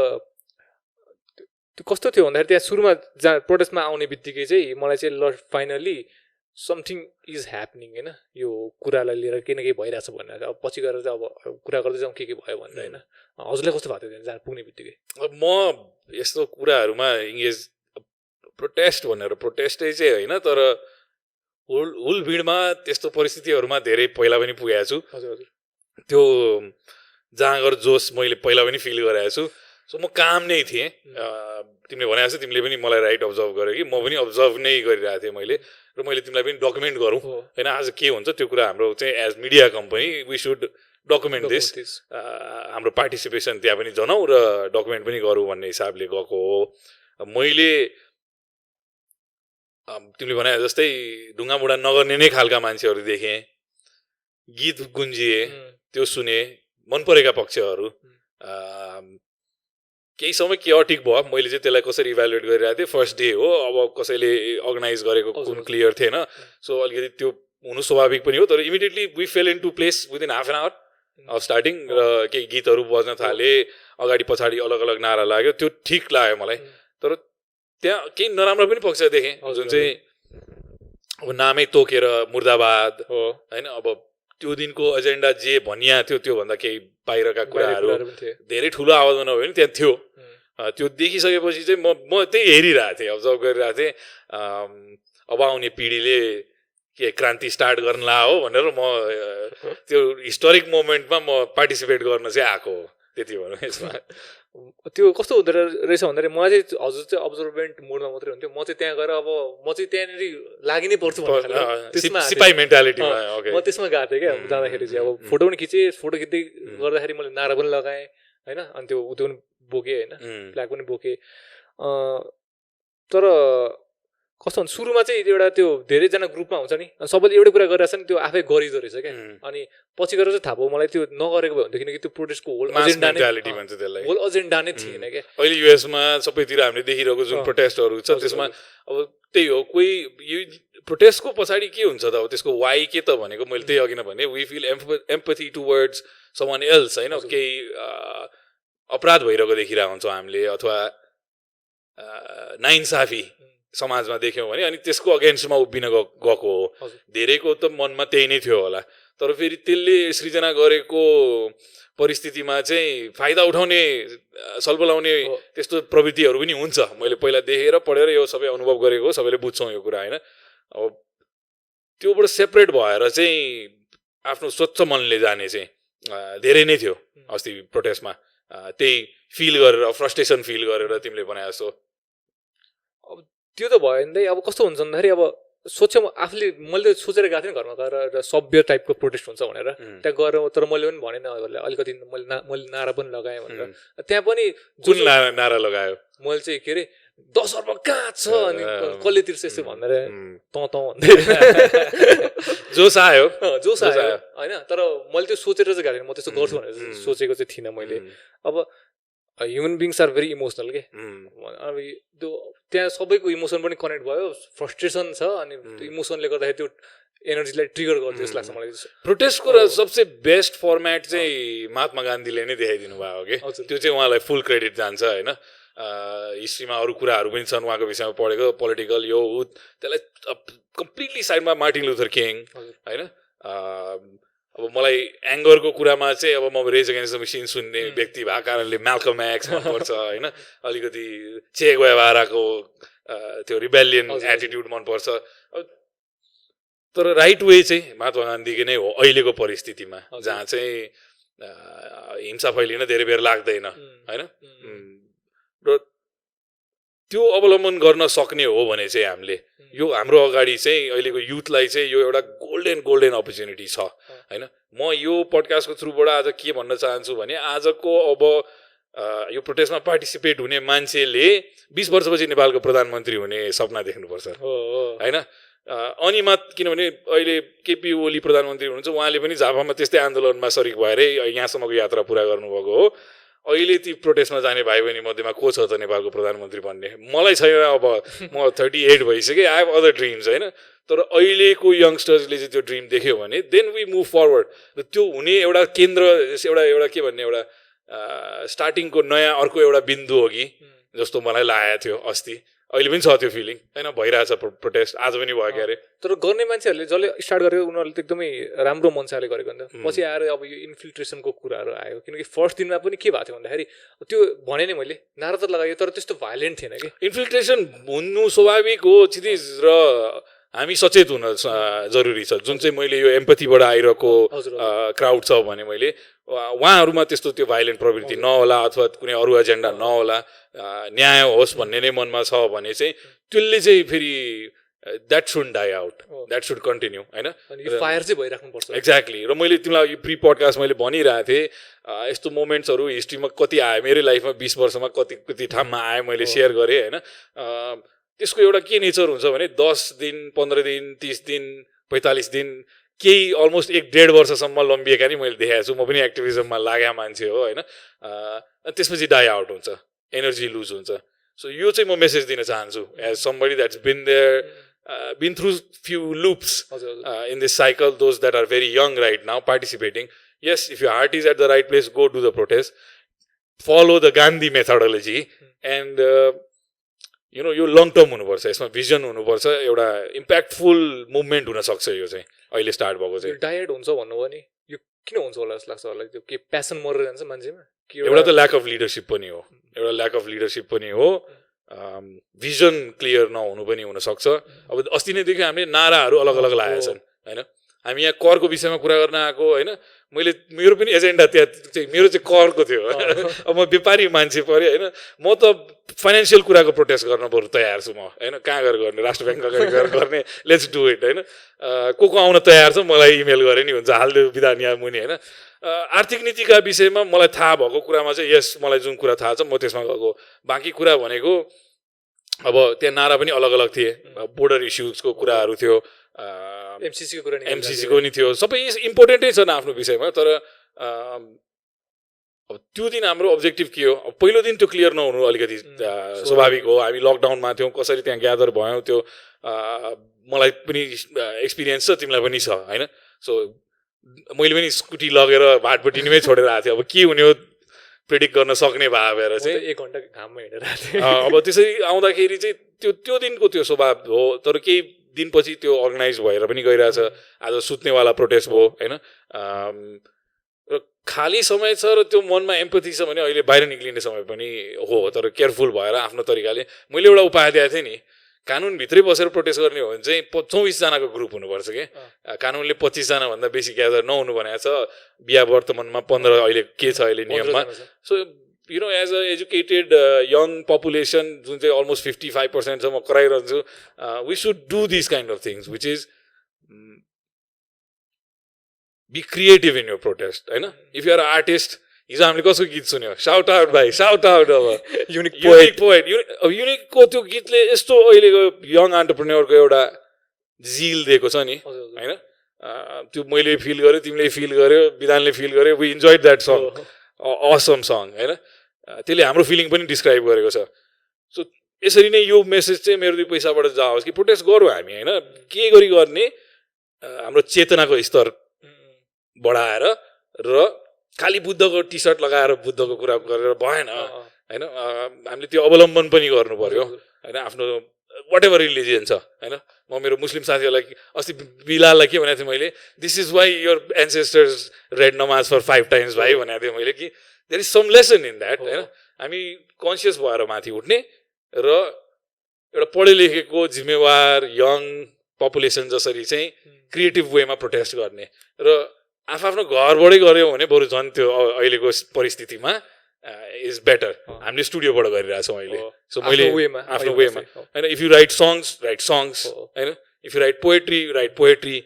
त्यो कस्तो थियो भन्दाखेरि त्यहाँ सुरुमा जहाँ प्रोटेस्टमा आउने बित्तिकै चाहिँ मलाई चाहिँ ल फाइनली समथिङ इज ह्यापनिङ होइन यो कुरालाई लिएर केही न केही भइरहेछ भनेर अब पछि गएर चाहिँ अब कुरा गर्दै जाउँ के भयो भनेर होइन हजुरलाई कस्तो भएको थियो जहाँ पुग्ने बित्तिकै
अब म यस्तो कुराहरूमा इङ्गेज प्रोटेस्ट भनेर प्रोटेस्टै चाहिँ होइन तर हुल भिडमा त्यस्तो परिस्थितिहरूमा धेरै पहिला पनि पुगेको छु
हजुर
त्यो जहाँ गएर जोस मैले पहिला पनि फिल गरेको छु सो म काम नै थिएँ तिमीले भने जस्तो तिमीले पनि मलाई राइट अब्जर्भ गर्यो कि म पनि अब्जर्भ नै गरिरहेको थिएँ मैले र मैले तिमीलाई पनि डकुमेन्ट गरौँ होइन आज के हुन्छ त्यो कुरा हाम्रो चाहिँ as media company we should document this हाम्रो पार्टिसिपेसन त्यहाँ पनि जनाऊ र डकुमेन्ट पनि गरौँ भन्ने हिसाबले गएको हो मैले तिमीले भने जस्तै ढुङ्गा मुढा नगर्ने नै खालका मान्छेहरू देखेँ गीत गुन्जिए त्यो सुने मन परेका पक्षहरू केही समय क्योटिक भयो मैले चाहिँ त्यसलाई कसरी इभ्यालुएट गरिरहेको थिएँ फर्स्ट डे हो अब कसैले अर्गनाइज गरेको कुन क्लियर थिएन सो अलिकति त्यो हुनु स्वाभाविक पनि हो तर immediately we fell into place within half an hour of starting र केही गीतहरू बज्न थाले अगाडि पछाडि अलग अलग नारा लाग्यो त्यो ठिक लाग्यो मलाई तर त्यहाँ केही नराम्रो पनि पक्ष देखेँ जुन चाहिँ अब नामै तोकेर मुर्दाबाद होइन अब त्यो दिनको एजेन्डा जे भनिया थियो त्योभन्दा केही बाहिरका कुराहरू धेरै ठुलो आवाजमा नभए पनि त्यहाँ थियो त्यो देखिसकेपछि चाहिँ म त्यही हेरिरहेको थिएँ अब्जर्भ गरिरहेको थिएँ अब आउने पिँढीले के क्रान्ति स्टार्ट गर्न ला हो भनेर म त्यो हिस्टोरिक मोमेन्टमा म पार्टिसिपेट गर्न चाहिँ आएको हो त्यति भनौँ यसमा
त्यो कस्तो हुँदो रहेछ भन्दाखेरि मलाई चाहिँ हजुर चाहिँ अब्जर्भेन्ट मोडमा मात्रै हुन्थ्यो म चाहिँ त्यहाँ गएर अब म चाहिँ त्यहाँनिर लागि नै पर्छु
सिपाही मेन्टालिटीमा
म त्यसमा गएको थिएँ क्या जाँदाखेरि चाहिँ अब फोटो पनि खिचेँ फोटो खिच्दै गर्दाखेरि मैले नारा पनि लगाएँ होइन अनि त्यो पनि बोकेँ होइन फ्ल्याग पनि बोकेँ तर कस्तो हुन्छ सुरुमा चाहिँ एउटा त्यो धेरैजना ग्रुपमा हुन्छ नि सबैले एउटै कुरा गरिरहेछ नि त्यो आफै गरिदो रहेछ क्या अनि पछि गएर चाहिँ थाहा भयो मलाई त्यो नगरेको भयो भने किनकि त्यो प्रोटेस्टको होल एजेन्डा नै थिएन क्या
अहिले युएसमा सबैतिर हामीले देखिरहेको जुन प्रोटेस्टहरू छ त्यसमा अब त्यही हो कोही यो प्रोटेस्टको पछाडि के हुन्छ त अब त्यसको वाइ के त भनेको मैले त्यही अघि नै भने we feel empathy towards someone else होइन केही अपराध भइरहेको देखिरहेको हुन्छौँ हामीले अथवा नाइन्साफी समाजमा देख्यौँ भने अनि त्यसको अगेन्स्टमा उभिन गएको हो धेरैको त मनमा त्यही नै थियो होला तर फेरि त्यसले सृजना गरेको परिस्थितिमा चाहिँ फाइदा उठाउने सलबलाउने त्यस्तो प्रवृत्तिहरू पनि हुन्छ मैले पहिला देखेर पढेर यो सबै अनुभव गरेको सबैले बुझ्छौँ यो कुरा होइन अब त्योबाट सेपरेट भएर चाहिँ आफ्नो स्वच्छ मनले जाने चाहिँ धेरै नै थियो अस्ति प्रोटेस्टमा त्यही फिल गरेर फ्रस्ट्रेसन फिल गरेर तिमीले भने जस्तो
अब त्यो त भयो नि अब कस्तो हुन्छ भन्दाखेरि अब सोच्यो आफूले मैले सोचेर गएको थिएँ घरमा गएर एउटा सभ्य टाइपको प्रोटेस्ट हुन्छ भनेर त्यहाँ गएर तर मैले पनि भनेन अलिकति मैले नारा पनि लगाएँ भनेर त्यहाँ पनि
जुन नारा लगायो
मैले चाहिँ के अरे 10 अर्ब कहाँ छ अनि कसले तिर्छ यस्तो भनेर भन्दै
जोस आयो
होइन तर मैले त्यो सोचेर चाहिँ गएको थिएन म त्यस्तो गर्छु भनेर सोचेको चाहिँ थिइनँ मैले अब human beings are very emotional के अब त्यो त्यहाँ सबैको इमोसन पनि कनेक्ट भयो फ्रस्ट्रेसन छ अनि त्यो इमोसनले गर्दाखेरि त्यो एनर्जीलाई ट्रिगर गर्छ जस्तो लाग्छ मलाई
प्रोटेस्टको र सबसे बेस्ट फर्मेट चाहिँ महात्मा गान्धीले नै देखाइदिनु भयो के त्यो चाहिँ उहाँलाई फुल क्रेडिट जान्छ होइन हिस्ट्रीमा अरू कुराहरू पनि छन् उहाँको विषयमा पढेको पोलिटिकल यो त्यसलाई कम्प्लिटली साइडमा मार्टिन लुथर किङ होइन अब मलाई एङ्गरको कुरामा चाहिँ अब म रेज अगेन्स्ट द मसिन सुन्ने व्यक्ति भएको कारणले म्याल्कम एक्स मनपर्छ होइन अलिकति चे गुएभाराको त्यो रिबेलियन एटिट्युड मनपर्छ तर राइट वे चाहिँ महात्मा गान्धीकै नै हो अहिलेको परिस्थितिमा जहाँ चाहिँ हिंसा फैलिन धेरै बेर लाग्दैन होइन र त्यो अवलम्बन गर्न सक्ने हो भने चाहिँ हामीले यो हाम्रो अगाडि चाहिँ अहिलेको युथलाई चाहिँ यो एउटा गोल्डन अपर्च्युनिटी छ होइन म यो पडकास्टको थ्रुबाट आज के भन्न चाहन्छु भने आजको अब यो प्रोटेस्टमा पार्टिसिपेट हुने मान्छेले 20 वर्षपछि नेपालको प्रधानमन्त्री हुने सपना देख्नुपर्छ होइन अनि किनभने अहिले केपी ओली प्रधानमन्त्री हुनुहुन्छ उहाँले पनि झापामा त्यस्तै आन्दोलनमा सरिक भएरै यहाँसम्मको यात्रा पुरा गर्नुभएको हो अहिले ती प्रोटेस्टमा जाने भाइ बहिनी मध्येमा को छ त नेपालको प्रधानमन्त्री बन्ने मलाई छैन अब म 38 भइसकेँ आई हेभ अदर ड्रिम्स होइन तर अहिलेको यङ्स्टर्सले चाहिँ त्यो ड्रिम देख्यो भने देन वी मुभ फरवर्ड र त्यो हुने एउटा केन्द्र एउटा के भन्ने एउटा स्टार्टिङको नयाँ अर्को एउटा बिन्दु हो कि जस्तो मलाई लागेको थियो अस्ति अहिले पनि छ त्यो फिलिङ होइन भइरहेछ प्रोटेस्ट आज पनि भयो के अरे
तर गर्ने मान्छेहरूले जसले स्टार्ट गरेको उनीहरूले त एकदमै राम्रो मनसाले गरेको नि त पछि आएर अब यो इन्फिल्ट्रेसनको कुराहरू आयो किनकि फर्स्ट दिनमा पनि के भएको थियो भन्दाखेरि त्यो भने नि मैले नारा त लगायो तर त्यस्तो भाइलेन्ट थिएन कि
इन्फिल्ट्रेसन हुनु स्वाभाविक हो क्षितिज र हामी सचेत हुन जरुरी छ जुन चाहिँ मैले यो एम्पथीबाट आइरहेको क्राउड छ भने मैले उहाँहरूमा त्यस्तो त्यो भाइलेन्ट प्रवृत्ति नहोला अथवा कुनै अरू एजेन्डा नहोला न्याय होस् भन्ने नै मनमा छ भने चाहिँ त्यसले चाहिँ फेरि that should die out that should continue होइन
फायर चाहिँ भइराख्नुपर्छ
एक्ज्याक्टली र मैले तिमीलाई यो प्री पडकास्ट मैले भनिरहेको थिएँ यस्तो मोमेन्ट्सहरू हिस्ट्रीमा कति आयो मेरै लाइफमा 20 वर्षमा कति ठाउँमा आयो मैले सेयर गरेँ होइन त्यसको एउटा के नेचर हुन्छ भने 10 दिन 15 दिन 30 दिन 45 दिन केही अलमोस्ट 1.5 वर्षसम्म लम्बिएका नि मैले देखाएको छु म पनि एक्टिभिजममा लागेको मान्छे हो होइन त्यसपछि डाई आउट हुन्छ एनर्जी लुज हुन्छ सो यो चाहिँ म मेसेज दिन चाहन्छु as somebody that's been there been through few loops in this cycle those that are very young right now participating yes, if your heart is at the right place, go do the protest. Follow the Gandhi methodology and यो long term हुनुपर्छ, यसमा vision हुनुपर्छ, एउटा impactful movement हुन सक्छ। यो चाहिँ अहिले स्टार्ट भएको चाहिँ
डायट हुन्छ भन्नुभयो नि, यो किन हुन्छ होला जस्तो लाग्छ होला? त्यो के प्यासन मरेर जान्छ मान्छेमा?
एउटा त ल्याक अफ लिडरसिप पनि हो, एउटा ल्याक अफ लिडरसिप पनि हो, भिजन क्लियर नहुनु पनि हुनसक्छ। अब अस्ति नैदेखि हामीले नाराहरू अलग अलग लागेका छन् होइन। हामी यहाँ करको विषयमा कुरा गर्न आएको होइन। मेरो पनि एजेन्डा त्यहाँ चाहिँ मेरो चाहिँ करको थियो। अब म व्यापारी मान्छे पऱ्यो होइन। म त फाइनेन्सियल कुराको प्रोटेस्ट गर्न बरु तयार छु म होइन। कहाँ गएर गर्ने? राष्ट्र ब्याङ्क अगाडि गएर गर्ने, लेट्स डु इट होइन। को आउन तयार छ मलाई इमेल गरे नि हुन्छ, हालिदियो विधान यहाँ मुनि होइन। आर्थिक नीतिका विषयमा मलाई थाहा भएको कुरामा चाहिँ यस, मलाई जुन कुरा थाहा छ म त्यसमा गएको। बाँकी कुरा भनेको अब त्यहाँ नारा पनि अलग अलग थिए, बोर्डर इस्युजको कुराहरू थियो, एमसिसीको नि थियो, सबै इम्पोर्टेन्टै छन् आफ्नो विषयमा। तर अब त्यो दिन हाम्रो अब्जेक्टिभ के हो? अब पहिलो दिन त्यो क्लियर नहुनु अलिकति स्वाभाविक हो। हामी लकडाउनमा थियौँ, कसरी त्यहाँ ग्यादर भयौँ त्यो मलाई पनि एक्सपिरियन्स छ, तिमीलाई पनि छ होइन। सो मैले पनि स्कुटी लगेर भाटपट्टि नै छोडेर आएको थिएँ। अब के हुने हो प्रेडिक्ट गर्न सक्ने भएर चाहिँ
1 घन्टा घाममा हिँडेर आएको थिएँ।
अब त्यसरी आउँदाखेरि चाहिँ त्यो दिनको त्यो स्वभाव हो। तर केही दिनपछि त्यो अर्गनाइज भएर पनि गइरहेछ। आज सुत्नेवाला प्रोटेस्ट भयो होइन। र खाली समय छ र त्यो मनमा एम्पथी छ भने अहिले बाहिर निक्लिने समय पनि हो। तर केयरफुल भएर आफ्नो तरिकाले मैले एउटा उपाय दिएको थिएँ नि, कानुनभित्रै बसेर प्रोटेस्ट गर्ने हो भने चाहिँ 24 जनाको ग्रुप हुनुपर्छ कि। कानुनले 25 जना भन्दा बेसी ग्यादर नहुनु भनेको छ। बिहा वर्तमानमा 15 अहिले के छ अहिले नियममा। So as a educated young population जुन चाहिँ अलमोस्ट 55% छ, म कराइरहन्छु, we should do this kind of things which is be creative in your protest होइन। इफ यु आर आर्टिस्ट, हिजो हामीले कसको गीत सुन्यो? साउट आउट भाइ, साउट आउट। अब युनिक पोएट युनिकको त्यो गीतले यस्तो अहिलेको यङ एन्टरप्रेन्योरको एउटा जिल दिएको छ नि होइन। त्यो मैले फिल गरेँ, तिमीले फिल गर्यो, विधानले फिल गर्यो, we enjoyed that song, awesome song होइन। त्यसले हाम्रो फिलिङ पनि डिस्क्राइब गरेको छ सो यसरी नै यो मेसेज चाहिँ मेरो 2 पैसाबाट जाओस् कि प्रोटेस्ट गरौँ हामी होइन के गरी गर्ने हाम्रो चेतनाको स्तर बढाएर र खालि बुद्धको टी सर्ट लगाएर बुद्धको कुरा गरेर भएन होइन हामीले त्यो अवलम्बन पनि गर्नु पर्यो होइन आफ्नो वाट एभर रिलिजियन छ होइन म मेरो मुस्लिम साथीहरूलाई अस्ति बिलाललाई के भनेको थिएँ मैले this is why your ancestors read नमाज फर 5 times भाइ भनेको थिएँ मैले कि there is some lesson in that होइन हामी कन्सियस भएर माथि उठ्ने र एउटा पढे लेखेको जिम्मेवार यङ पपुलेसन जसरी चाहिँ क्रिएटिभ वेमा प्रोटेस्ट गर्ने र आफ्नो घरबाटै गऱ्यौँ भने बरु झन् त्यो अहिलेको परिस्थितिमा इज बेटर हामीले स्टुडियोबाट गरिरहेछौँ अहिले सो मैले आफ्नो वेमा होइन इफ यु राइट सङ्ग्स होइन if you write poetry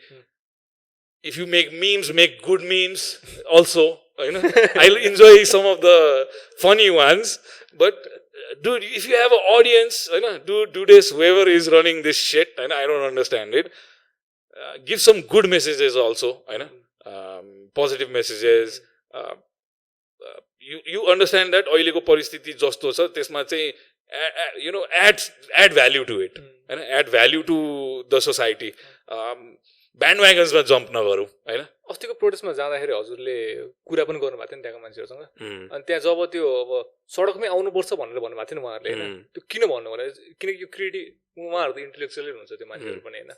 if you make good memes also होइन I enjoy some of the funny ones but dude, if you have an audience, do this, whoever is running this shit, I don't understand it. Give some good messages also, positive messages. You understand that अहिलेको परिस्थिति जस्तो छ त्यसमा चाहिँ add value to it, add value to the society. ब्यान्डव्यागन्समा jump नगरौँ होइन
अस्तिको प्रोटेस्टमा जाँदाखेरि हजुरले कुरा पनि गर्नुभएको थियो नि त्यहाँको मान्छेहरूसँग अनि त्यहाँ जब त्यो अब सडकमै आउनुपर्छ भनेर भन्नुभएको थियो नि उहाँहरूले होइन त्यो किन भन्नु भने किनकि यो क्रिएटिभ उहाँहरू त इन्टेलेक्चुअलै हुनुहुन्छ त्यो मान्छेहरू पनि होइन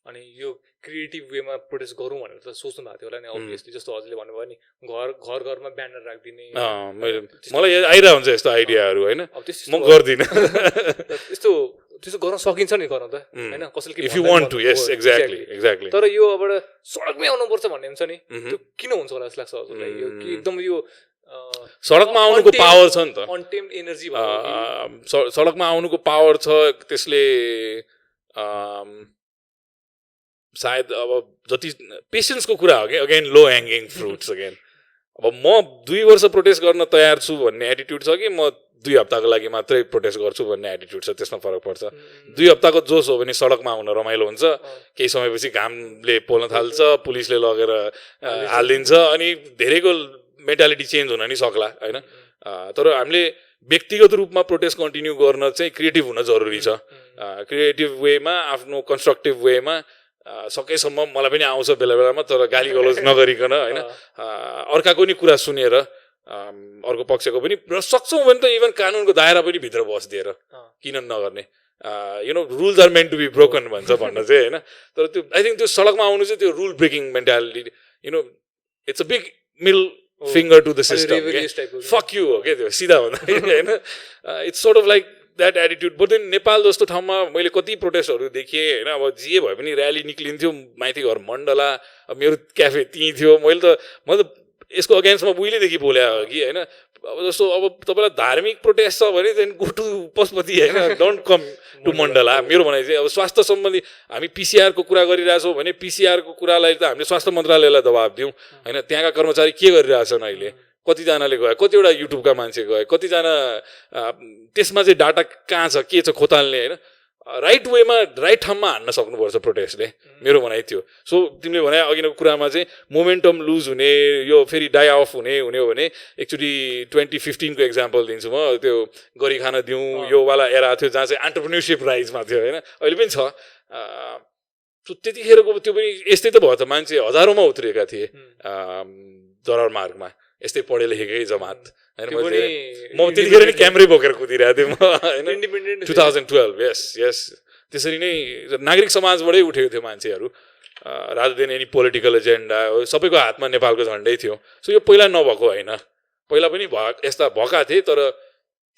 अनि यो क्रिएटिभ वेमा प्रोटेस्ट गरौँ भनेर त सोच्नु भएको थियो होला नि अभियसली जस्तो हजुरले भन्नुभयो नि घरमा ब्यानर राखिदिने
मलाई आइरहेको हुन्छ यस्तो आइडियाहरू होइन म गर्दिनँ
यस्तो त्यसो गर्न सकिन्छ नि गर्न त होइन कसैले
if you want to yes exactly
तर यो अब सडकमै आउनुपर्छ भन्ने हुन्छ नि त्यो किन हुन्छ होला जस्तो लाग्छ हजुरलाई यो कि एकदम यो
सडकमा आउनुको पावर छ नि त
अनटेम्ड एनर्जी
सडकमा आउनुको पावर छ त्यसले सायद अब जति पेसेन्सको कुरा हो कि अगेन लो ह्याङ्गिङ फ्रुट्स अगेन अब म 2 वर्ष प्रोटेस्ट गर्न तयार छु भन्ने एटिट्युड छ कि म 2 हप्ताको लागि मात्रै प्रोटेस्ट गर्छु भन्ने एटिट्युड छ त्यसमा फरक पर्छ 2 हप्ताको जोस हो भने सडकमा आउन रमाइलो हुन्छ केही समयपछि घामले पोल्न थाल्छ पुलिसले लगेर हालिदिन्छ अनि धेरैको मेन्टालिटी चेन्ज हुन नि सक्ला होइन तर हामीले व्यक्तिगत रूपमा प्रोटेस्ट कन्टिन्यू गर्न चाहिँ क्रिएटिभ हुन जरुरी छ क्रिएटिभ वेमा आफ्नो कन्स्ट्रक्टिभ वेमा सकेसम्म मलाई पनि आउँछ बेला बेलामा तर गाली गलोज नगरिकन होइन अर्काको नि कुरा सुनेर अर्को पक्षको पनि र सक्छौँ भने त इभन कानुनको दायरा पनि भित्र बस्दिएर किन नगर्ने rules are meant to be broken भन्न चाहिँ होइन तर त्यो आई थिङ्क त्यो सडकमा आउनु चाहिँ त्यो rule breaking mentality it's a big middle finger to the system fuck you हो क्या त्यो सिधा भन्दाखेरि होइन it's sort of like that attitude but then Nepal जस्तो ठाउँमा मैले कति प्रोटेस्टहरू देखेँ होइन अब जे भए पनि र्याली निक्लिन्थ्यो माइती घर मण्डला मेरो क्याफे त्यहीँ थियो मैले त यसको अगेन्स्टमा उहिलेदेखि बोले हो कि होइन अब जस्तो अब तपाईँलाई धार्मिक प्रोटेस्ट छ भने देन गो टु पशुपति होइन डोन्ट कम टु मण्डला मेरो भनाइ चाहिँ अब स्वास्थ्य सम्बन्धी हामी पिसिआरको कुरा गरिरहेछौँ भने पिसिआरको कुरालाई त हामीले स्वास्थ्य मन्त्रालयलाई दबाब दिउँ होइन त्यहाँका कर्मचारी के गरिरहेछन् अहिले कतिजनाले गए कतिवटा युट्युबका मान्छे गए कतिजना त्यसमा चाहिँ डाटा कहाँ छ के छ खोताल्ने होइन राइट वेमा राइट ठाउँमा हान्न सक्नुपर्छ प्रोटेस्टले मेरो भनाइ थियो सो तिमीले भने अघिको कुरामा चाहिँ मोमेन्टम लुज हुने यो फेरि डाई अफ हुने हो भने एकचोटि 2015 को एक्जाम्पल दिन्छु म त्यो गरी खान दिउँ यो वाला एरा थियो जहाँ चाहिँ एन्टरप्रेन्योरसिप राइजमा थियो होइन अहिले पनि छ त्यतिखेरको त्यो पनि यस्तै त भयो त मान्छे हजारौँमा उत्रिएका थिए दरबार मार्गमा यस्तै पढे लेखेकै जमात होइन म त्यतिखेर नि क्यामेरै बोकेर कुदिरहेको थिएँ म 2012 यस त्यसरी नै नागरिक समाजबाटै उठेको थियो मान्छेहरू rather than any political agenda सबैको हातमा नेपालको झन्डै थियो सो यो पहिला नभएको होइन पहिला पनि यस्ता भएका थिए तर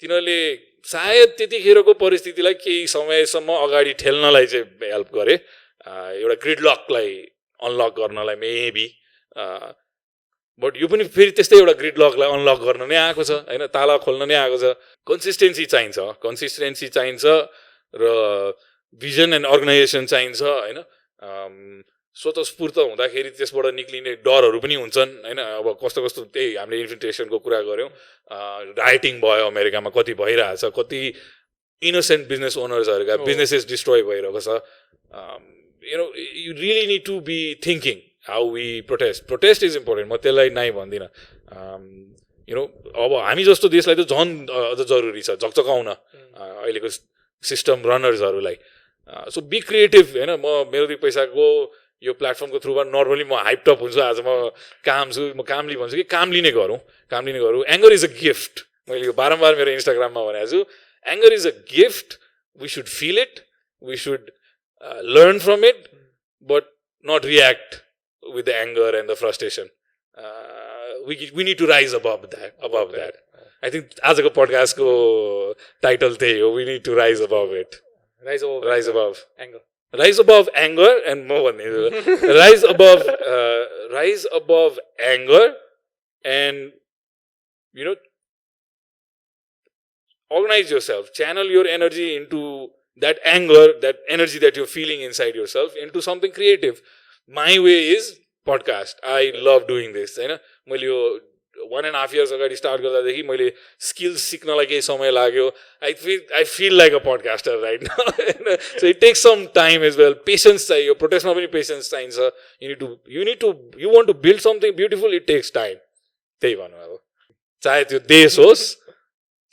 तिनीहरूले सायद त्यतिखेरको परिस्थितिलाई केही समयसम्म अगाडि ठेल्नलाई चाहिँ हेल्प गरे एउटा ग्रिडलकलाई अनलक गर्नलाई मेबी बट यो पनि फेरि त्यस्तै एउटा ग्रिडलकलाई अनलक गर्न नै आएको छ होइन ताला खोल्न नै आएको छ कन्सिस्टेन्सी चाहिन्छ र भिजन एन्ड अर्गनाइजेसन चाहिन्छ होइन स्वतस्फूर्त हुँदाखेरि त्यसबाट निक्लिने डरहरू पनि हुन्छन् होइन अब कस्तो त्यही हामीले इन्फिल्ट्रेसनको कुरा गऱ्यौँ राइटिङ भयो अमेरिकामा कति भइरहेछ कति इनोसेन्ट बिजनेस ओनर्सहरूका बिजनेसेस डिस्ट्रोय भइरहेको छ you really need to be thinking how we protest is important म त्यसलाई नै भन्दिनँ अब हामी जस्तो देशलाई त झन् अझ जरुरी छ झकझकाउन अहिलेको सिस्टम रनर्सहरूलाई सो बी क्रिएटिभ होइन म मेरो 2 पैसाको यो प्लेटफर्मको थ्रुबाट नर्मली म हाइपटप हुन्छु आज म कामली भन्छु कि काम लिने गरौँ एङ्गर इज अ गिफ्ट मैले यो बारम्बार मेरो इन्स्टाग्राममा भनेको छु anger is a gift we should feel it we should learn from it but not react with the anger and the frustration. We need to rise above that. I think आजको पडकास्टको title त्यही हो. We need to rise above it.
Rise above anger.
Rise above anger and म भन्ने rise above anger and organize yourself. Channel your energy into that anger, that energy that you're feeling inside yourself into something creative. My way is podcast. I love doing this. होइन मैले यो 1.5 years अगाडि start गर्दादेखि मैले skills सिक्नलाई केही समय लाग्यो. I feel like a podcaster right now. So it takes some time as well. Patience चाहियो. प्रोटेस्टमा पनि पेसेन्स चाहिन्छ. You want to build something beautiful, it takes time. त्यही भनौँ अब. चाहे त्यो देश होस्,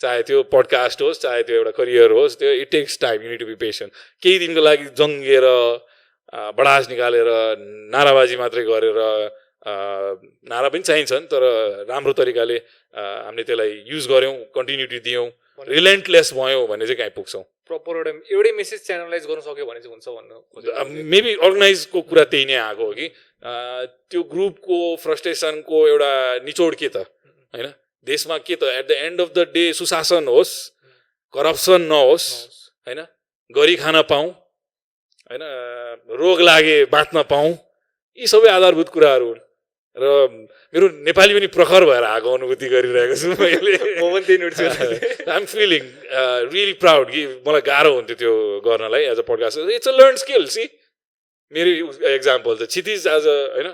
चाहे त्यो पडकास्ट होस्, चाहे त्यो एउटा करियर होस्, त्यो it takes time. You need to be patient. केही दिनको लागि जङ्गेर बडास निकालेर नाराबाजी मात्रै गरेर नारा पनि चाहिन्छन् तर राम्रो तरिकाले हामीले त्यसलाई युज गऱ्यौँ कन्टिन्युटी दियौँ रिलेन्टलेस भयौँ भने चाहिँ कहीँ पुग्छौँ.
प्रपर एउटै मेसेज च्यानलाइज गर्न सक्यो भने चाहिँ हुन्छ भन्नु
मेबी अर्गनाइजको कुरा त्यही नै आएको हो कि त्यो ग्रुपको फ्रस्ट्रेसनको एउटा निचोड के त होइन देशमा के त at the end of the day सुशासन होस् करप्सन नहोस् होइन गरी खान पाऊँ होइन रोग लागे बाँच्न पाऊँ यी सबै आधारभूत कुराहरू हुन् र मेरो नेपाली पनि प्रखर भएर आएको अनुभूति गरिरहेको छु मैले. I am feeling really proud कि मलाई गाह्रो हुन्थ्यो त्यो गर्नलाई as a podcast. It's a learn skill. See मेरो एक्जाम्पल त क्षितिज एज अ होइन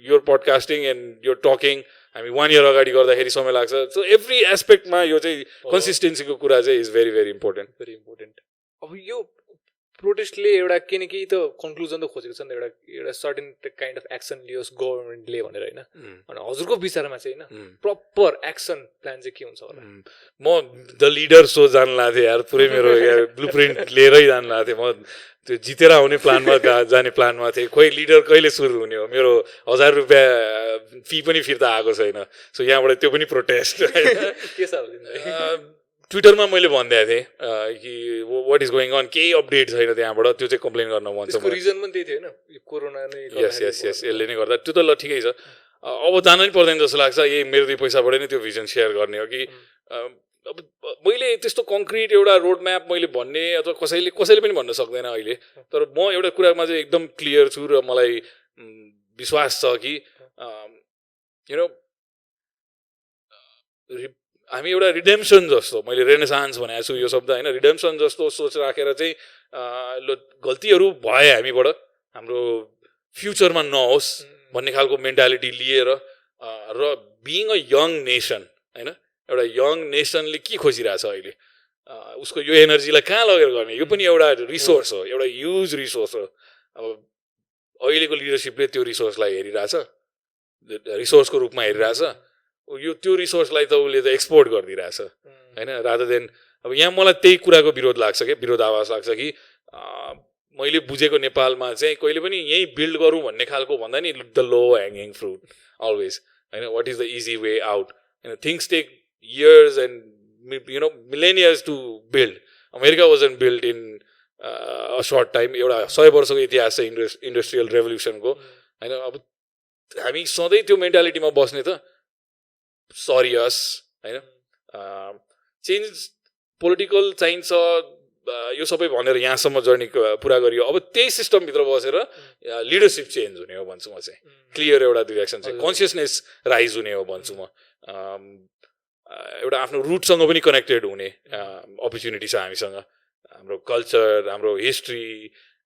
your podcasting and your talking हामी 1 year अगाडि गर्दाखेरि समय लाग्छ. सो एभ्री एस्पेक्टमा यो चाहिँ कन्सिस्टेन्सीको कुरा चाहिँ इज भेरी भेरी इम्पोर्टेन्ट.
अब यो प्रोटेस्टले एउटा केही न केही त कन्क्लुजन त खोजेको छ नि एउटा सर्टेन काइन्ड अफ एक्सन लियोस् गभर्मेन्टले भनेर होइन अनि हजुरको विचारमा चाहिँ होइन प्रपर एक्सन प्लान चाहिँ के हुन्छ होला.
म द लिडर सो जानु लाग्थेँ यार पुरै मेरो ब्लु प्रिन्ट लिएरै जानु लाग्थेँ. म त्यो जितेर आउने प्लानमा जाने प्लानमा थिएँ. खोइ लिडर कहिले सुरु हुने हो मेरो 1000 रुपियाँ फी पनि फिर्ता आएको छैन. सो यहाँबाट त्यो पनि प्रोटेस्ट
के छ
ट्विटरमा मैले भनिदिएको थिएँ कि वाट इज गोइङ अन केही अपडेट छैन त्यहाँबाट त्यो चाहिँ कम्प्लेन गर्न मन छ.
रिजन पनि त्यही थियो होइन कोरोना नै.
यस यसले नै गर्दा त्यो त ल ठिकै छ. अब जान नै पर्दैन जस्तो लाग्छ. यही मेरो 2 पैसाबाट नै त्यो भिजन सेयर गर्ने हो कि अब मैले त्यस्तो कङ्क्रिट एउटा रोड म्याप मैले भन्ने अथवा कसैले पनि भन्न सक्दैन अहिले. तर म एउटा कुरामा चाहिँ एकदम क्लियर छु र मलाई विश्वास छ कि हामी एउटा रिडेम्सन जस्तो मैले रेनेसान्स भनेको छु यो शब्द होइन रिडेम्सन जस्तो सोच राखेर चाहिँ गल्तीहरू भए हामीबाट हाम्रो फ्युचरमा नहोस् भन्ने खालको मेन्टालिटी लिएर र बिइङ अ यङ नेसन होइन एउटा यङ नेसनले के खोजिरहेछ अहिले उसको यो एनर्जीलाई कहाँ लगेर गर्ने यो पनि एउटा रिसोर्स हो एउटा ह्युज रिसोर्स हो. अब अहिलेको लिडरसिपले त्यो रिसोर्सलाई हेरिरहेछ रिसोर्सको रूपमा हेरिरहेछ. यो त्यो रिसोर्सलाई त उसले त एक्सपोर्ट गरिदिरहेछ होइन रादर देन. अब यहाँ मलाई त्यही कुराको विरोधाभास लाग्छ कि मैले बुझेको नेपालमा चाहिँ कहिले पनि यहीँ बिल्ड गरौँ भन्ने खालको भन्दा नि the low hanging fruit always होइन what is the easy way out. Things take years and millennials to build. America wasn't built in a short time. एउटा 100 वर्षको इतिहास छ इन्डस्ट्रियल रेभोल्युसनको होइन. अब हामी सधैँ त्यो मेन्टालिटीमा बस्ने त सरी अस होइन चेन्ज पोलिटिकल चाहिन्छ यो सबै भनेर यहाँसम्म जर्नी पुरा गरियो. अब त्यही सिस्टमभित्र बसेर लिडरसिप चेन्ज हुने हो भन्छु म चाहिँ. क्लियर एउटा डिरेक्सन चाहिँ कन्सियसनेस राइज हुने हो भन्छु म. एउटा आफ्नो रुटसँग पनि कनेक्टेड हुने अपर्च्युनिटी छ हामीसँग. हाम्रो कल्चर हाम्रो हिस्ट्री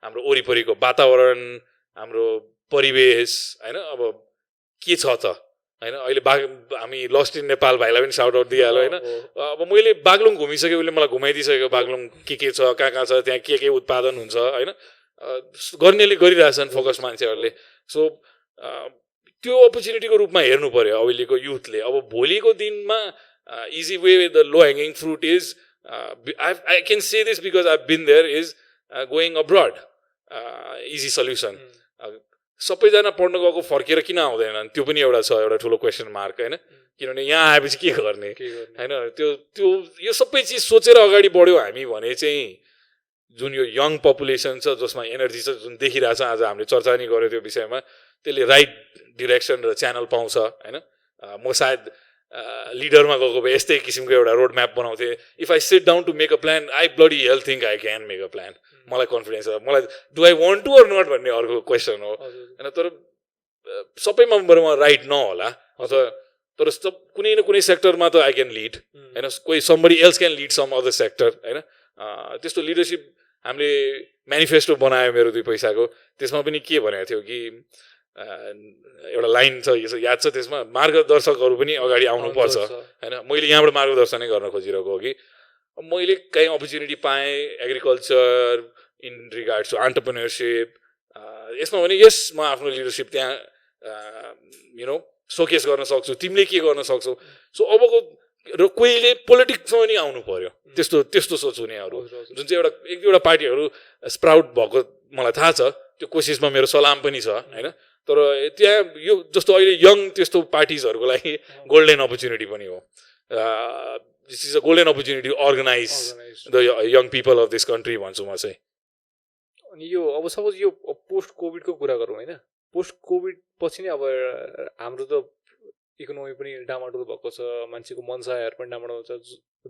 हाम्रो वरिपरिको वातावरण हाम्रो परिवेश होइन अब के छ त होइन. अहिले हामी लस्ट इन नेपाल भाइलाई पनि साउट आउट दिइहाल्यो होइन. अब मैले बागलुङ घुमिसकेँ उसले मलाई घुमाइदिइसक्यो बागलुङ के छ कहाँ छ त्यहाँ के उत्पादन हुन्छ होइन गर्नेले गरिरहेछन् फोकस मान्छेहरूले. सो त्यो अपर्च्युनिटीको रूपमा हेर्नु पर्यो अहिलेको युथले अब भोलिको दिनमा easy way the low hanging fruit is I can say this because I been there is going abroad easy solution सबैजना पढ्न गएको फर्केर किन आउँदैनन् त्यो पनि एउटा छ एउटा ठुलो क्वेसन मार्क होइन किनभने यहाँ आएपछि के गर्ने होइन त्यो यो सबै चिज सोचेर अगाडि बढ्यौँ हामी भने चाहिँ जुन यो यङ पपुलेसन छ जसमा एनर्जी छ जुन देखिरहेछ आज हामीले चर्चा नि गऱ्यो त्यो विषयमा त्यसले राइट डिरेक्सन र च्यानल पाउँछ होइन म सायद लिडरमा गएको भए यस्तै किसिमको एउटा रोड म्याप बनाउँथेँ if I sit down to make a plan I bloody health think I can make a plan मलाई कन्फिडेन्स छ मलाई do I want to or not भन्ने अर्को क्वेसन हो होइन तर सबैमा म राइट नहोला अथवा तर कुनै न कुनै सेक्टरमा त आई क्यान लिड होइन कोही somebody else can lead some other sector होइन त्यस्तो लिडरसिप हामीले म्यानिफेस्टो बनायो मेरो 2 पैसाको त्यसमा पनि के भनेको थियो कि एउटा लाइन छ यसो याद छ त्यसमा मार्गदर्शकहरू पनि अगाडि आउनुपर्छ होइन मैले यहाँबाट मार्गदर्शनै गर्न खोजिरहेको हो कि मैले कहीँ अपर्च्युनिटी पाएँ एग्रिकल्चर इन रिगार्ड्स टु एन्टरप्रेन्योरसिप यसमा भने यस म आफ्नो लिडरसिप त्यहाँ यु नो सोकेस गर्न सक्छु तिमीले के गर्न सक्छौ सो अबको र कोहीले पोलिटिक्समा पनि आउनु पर्यो त्यस्तो सोच हुनेहरू जुन चाहिँ एक दुईवटा पार्टीहरू स्प्राउट भएको मलाई थाहा छ त्यो कोसिसमा मेरो सलाम पनि छ होइन तर त्यहाँ यो जस्तो अहिले यङ त्यस्तो पार्टिजहरूको लागि गोल्डन अपर्च्युनिटी पनि हो this is a golden opportunity to organise the young people of this country भन्छु म चाहिँ
अनि यो अब सपोज यो पोस्ट कोभिडको कुरा गरौँ होइन पोस्ट कोभिड पछि नै अब हाम्रो त इकोनोमी पनि डामाडोल भएको छ मान्छेको मनसायहरू पनि डामाडोल छ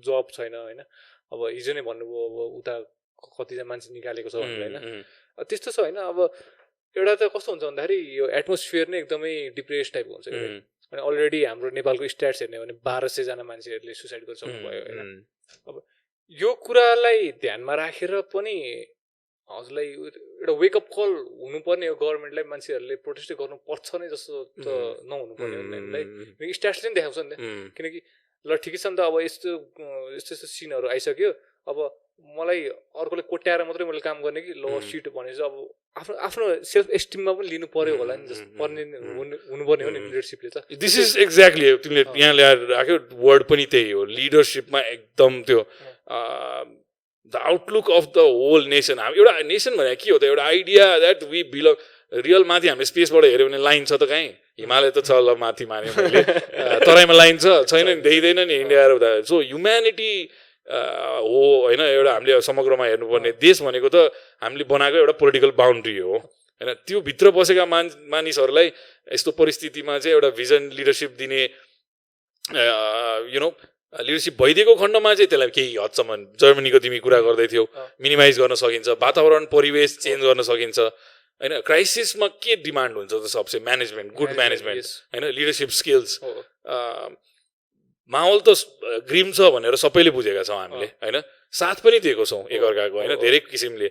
जब छैन होइन अब हिजो नै भन्नुभयो अब उता कतिजना मान्छे निकालेको छ भनेर होइन त्यस्तो छ होइन अब एउटा त कस्तो हुन्छ भन्दाखेरि यो एटमोस्फियर नै एकदमै डिप्रेस टाइपको हुन्छ अनि अलरेडी हाम्रो नेपालको स्ट्याट्स हेर्ने भने 1200 मान्छेहरूले सुसाइड गरिसक्नु भयो होइन अब यो कुरालाई ध्यानमा राखेर पनि हजुरलाई एउटा वेकअप कल हुनुपर्ने हो गभर्मेन्टलाई मान्छेहरूले प्रोटेस्ट गर्नुपर्छ नै जस्तो त नहुनुपर्ने उनीहरूलाई स्ट्याट्सले पनि देखाउँछ नि त किनकि ल ठिकै छ नि त अब यस्तो सिनहरू आइसक्यो अब मलाई अर्कोले कोट्याएर मात्रै मैले काम गर्ने कि लो सिट भनेपछि अब आफ्नो सेल्फ एस्टिममा पनि लिनु पर्यो होला नि जस्तो पर्ने हुनुपर्ने हो नि लिडरसिपले त
दिस इज एक्ज्याक्टली तिमीले यहाँ ल्याएर राख्यो वर्ड पनि त्यही हो लिडरसिपमा एकदम त्यो the outlook of the whole nation एउटा नेसन भने के हो त एउटा idea that we belong real माथि हामीले स्पेसबाट हेऱ्यो भने लाइन छ त कहीँ हिमालय त छ ल माथि माने मैले तराईमा लाइन छैन नि देखिँदैन नि इन्डिया र सो ह्युम्यानिटी हो होइन एउटा हामीले समग्रमा हेर्नुपर्ने देश भनेको त हामीले बनाएको एउटा पोलिटिकल बााउन्ड्री हो होइन त्यो भित्र बसेका मानिसहरूलाई यस्तो परिस्थितिमा चाहिँ एउटा भिजन लिडरसिप दिने यु नो लिडरसिप भइदिएको खण्डमा चाहिँ त्यसलाई केही हदसम्म जर्मनीको तिमी कुरा गर्दै थियौ मिनिमाइज गर्न सकिन्छ वातावरण परिवेश चेन्ज गर्न सकिन्छ होइन क्राइसिसमा के डिमान्ड हुन्छ त सबसे म्यानेजमेन्ट गुड म्यानेजमेन्ट होइन लिडरसिप स्किल्स माहौल त ग्रिम छ भनेर सबैले बुझेका छौँ हामीले होइन साथ पनि दिएको छौँ एकअर्काको होइन धेरै किसिमले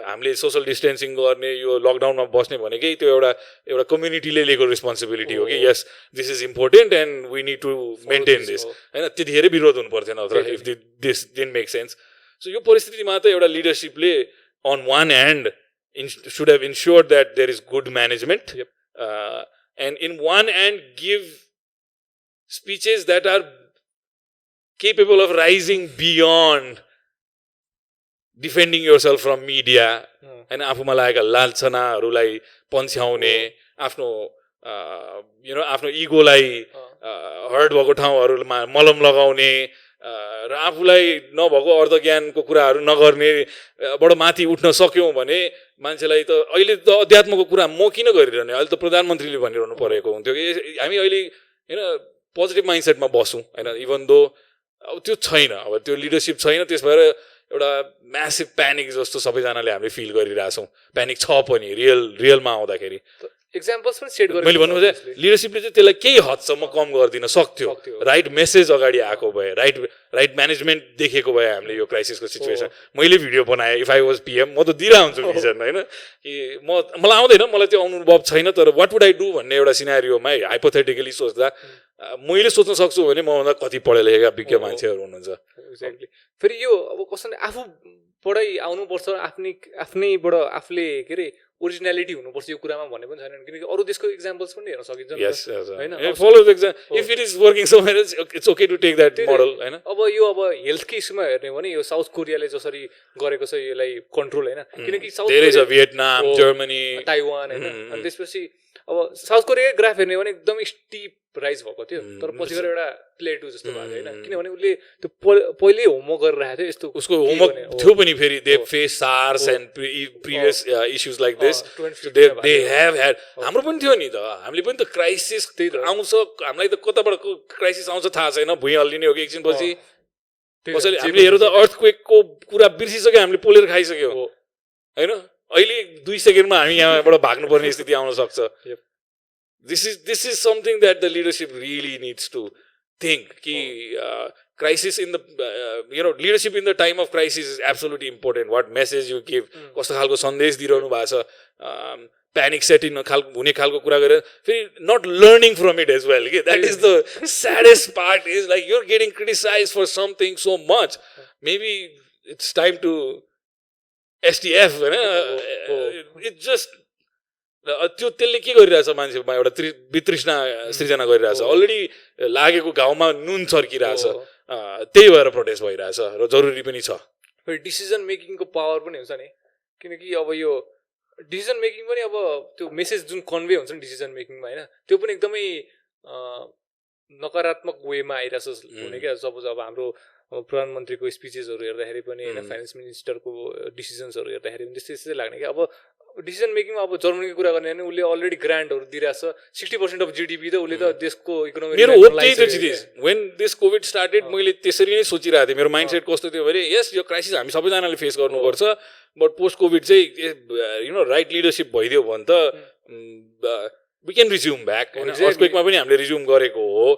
हामीले सोसल डिस्टेन्सिङ गर्ने यो लकडाउनमा बस्ने भनेकै त्यो एउटा कम्युनिटीले लिएको रेस्पोन्सिबिलिटी हो कि yes this is important and we need to maintain this होइन त्यतिखेरै विरोध हुनु पर्थेन अथवा if this didn't make sense so यो परिस्थितिमा त एउटा लिडरसिपले on one hand should have ensured that there is good management and in one hand give speeches that are capable of rising beyond defending yourself from media and आफूमा लागेका लालचनाहरूलाई पन्छ्याउने आफ्नो आफ्नो इगोलाई hurt भएको ठाउँहरूमा मलम लगाउने र आफूलाई नभएको अर्धज्ञानको कुराहरू नगर्ने बाट माथि उठ्न सक्यौँ भने मान्छेलाई त अहिले त अध्यात्मको कुरा म किन गरिरहने अहिले त प्रधानमन्त्रीले भनिरहनु परेको हुन्थ्यो कि हामी अहिले होइन पोजिटिभ माइन्डसेटमा बसौँ होइन इभन दो अब त्यो छैन अब त्यो लिडरसिप छैन त्यस भएर एउटा म्यासिभ प्यानिक जस्तो सबैजनाले हामीले फिल गरिरहेछौँ प्यानिक छ पनि रियलमा आउँदाखेरि
एक्जाम्पल्स पनि सेट गरेँ
मैले भन्नु चाहिँ लिडरसिपले चाहिँ त्यसलाई केही हदसम्म कम गरिदिन सक्थ्यो राइट मेसेज अगाडि आएको भए राइट म्यानेजमेन्ट देखेको भए हामीले यो क्राइसिसको सिचुएसन मैले भिडियो बनाएँ इफ आई वाज पिएम म त दिइरहेको हुन्छु भिजन होइन कि मलाई आउँदैन मलाई त्यो अनुभव छैन तर वाट वुड आई डु भन्ने एउटा सिनारियोमा हाइपोथेटिकली सोच्दा मैले सोच्न सक्छु भने मभन्दा कति पढे लेखेका विज्ञ मान्छेहरू हुनुहुन्छ
एक्ज्याक्टली फेरि यो अब कस्तो आफूबाटै आउनुपर्छ आफ्नैबाट आफूले के अरे ओरिजिनालिटी हुनुपर्छ यो कुरामा भन्ने पनि छैन किनकि अरू देशको इक्जाम्पल्स पनि हेर्न सकिन्छ नि
Yes, yes.
हैन
It follows the exam. If it is working somewhere else, it's okay to take that model, हैन?
अब यो अब हेल्थकै इस्युमा हेर्ने हो भने यो साउथ कोरियाले जसरी गरेको छ यसलाई कन्ट्रोल हैन किनकि south
There is a Vietnam, Germany,
Taiwan हैन अनि त्यसपछि अब साउथ कोरियाकै ग्राफ हेर्ने हो भने एकदम स्टिप राइज भएको थियो तर पछि गएर एउटा प्लेटु जस्तो भएको हैन किनभने उसले त्यो पहिले होमवर्क गरेर राखेको थियो यस्तो
उसको होमवर्क थियो पनि फेरि they face SARS and previous issues like this. They have had हाम्रो पनि थियो नि त हामीले पनि त क्राइसिस आउँछ हामीलाई त कताबाट क्राइसिस आउँछ थाहा छैन भुइँ हल्लिने हो कि एकछिन पछि कसैले हामीले हेरौँ त अर्थक्वेकको कुरा बिर्सिसक्यो हामीले पोलेर खाइसक्यो हैन अहिले 2 सेकेन्डमा हामी यहाँबाट भाग्नुपर्ने स्थिति आउन सक्छ this is something that the leadership really needs to think कि crisis in the leadership in the time of crisis is absolutely important what message you give कस्तो खालको सन्देश दिइरहनु भएको छ panic setting हुने खालको कुरा गरेर फेरि not learning from it as well that is the saddest part is like you're getting criticized for something so much maybe it's time to STF it just त्यो त्यसले के गरिरहेछ मान्छेमा एउटा वितृष्णा सृजना गरिरहेछ अलरेडी लागेको घाउमा नुन छर्किरहेछ त्यही भएर प्रोटेस्ट भइरहेछ र जरुरी पनि छ
फेरि डिसिजन मेकिङको पावर पनि हुन्छ नि किनकि अब यो डिसिजन मेकिङ पनि अब त्यो मेसेज जुन कन्भे हुन्छ नि डिसिजन मेकिङमा हैन त्यो पनि एकदमै नकारात्मक वेमा आइरहेछ हुने क्या सपोज अब हाम्रो प्रधानमन्त्रीको स्पिचेसहरू हेर्दाखेरि पनि हैन फाइनान्स मिनिस्टरको डिसिजन्सहरू हेर्दाखेरि पनि त्यस्तै लाग्ने क्या अब डिसिजन मेकिङमा अब जर्मनीको कुरा गर्ने भने उसले अलरेडी ग्रान्टहरू दिइरहेछ 60% अफ जीडीपी त उसले त देशको इकोनोमी
मेरो हो त्यही त चिज व्हेन दिस कोभिड स्टार्टेड मैले त्यसरी नै सोचिरहेको थिएँ मेरो माइन्डसेट कस्तो थियो भने यस यो क्राइसिस हामी सबैजनाले फेस गर्नुपर्छ बट पोस्ट कोभिड चाहिँ राइट लिडरसिप भइदियो भने त वी क्यान रिज्युम ब्याक होइन अर्थक्वेकमा पनि हामीले रिज्युम गरेको हो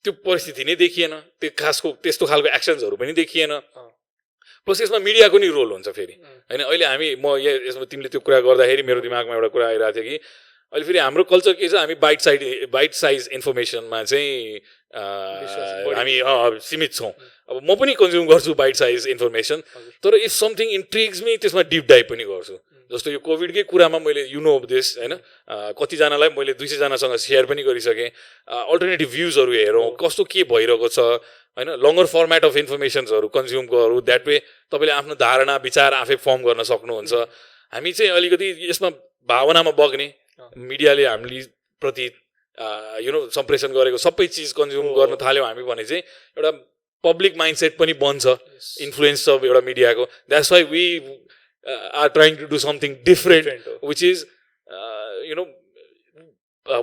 त्यो परिस्थिति नै देखिएन त्यो खासको त्यस्तो खालको एक्सन्सहरू पनि देखिएन प्लस यसमा मिडियाको नि रोल हुन्छ फेरि होइन अहिले म यसमा तिमीले त्यो कुरा गर्दाखेरि मेरो दिमागमा एउटा कुरा आइरहेको थियो कि अहिले फेरि हाम्रो कल्चर के छ हामी बाइट साइज इन्फर्मेसनमा चाहिँ हामी सीमित छौँ अब म पनि कन्ज्युम गर्छु बाइट साइज इन्फर्मेसन तर इफ समथिङ इन्ट्रिग्स मी त्यसमा डिप डाइभ पनि गर्छु जस्तो यो कोभिडकै कुरामा मैले यु नो दिस होइन कतिजनालाई मैले 200 जनासँग सेयर पनि गरिसकेँ अल्टरनेटिभ भ्युजहरू हेरौँ कस्तो के भइरहेको छ होइन लङ्गर फर्मेट अफ इन्फर्मेसन्सहरू कन्ज्युम गरौँ द्याट वे तपाईँले आफ्नो धारणा विचार आफै फर्म गर्न सक्नुहुन्छ हामी चाहिँ अलिकति यसमा भावनामा बग्ने मिडियाले हामीले प्रति सम्प्रेषण गरेको सबै चिज कन्ज्युम गर्न थाल्यौँ हामी भने चाहिँ एउटा पब्लिक माइन्डसेट पनि बन्छ इन्फ्लुएन्स छ एउटा मिडियाको that's why we are trying to do something different which is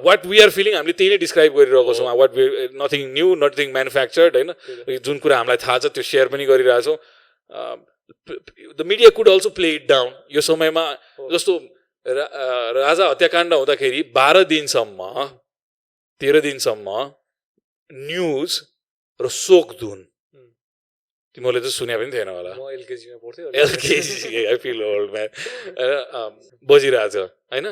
what we are feeling हामीले त्यही नै डिस्क्राइब गरिरहेको छौँ what we nothing new nothing manufactured हैन जुन कुरा हामीलाई थाहा छ त्यो सेयर पनि गरिरहेछौँ the media could also play it down यो समयमा जस्तो राजा हत्याकाण्ड हुँदाखेरि 13 दिनसम्म न्युज र शोकधुन तिमीले त सुने पनि थिएन होला
म एलकेजीमा पढ्थेँ
LKG I feel old man बजिरहेछ होइन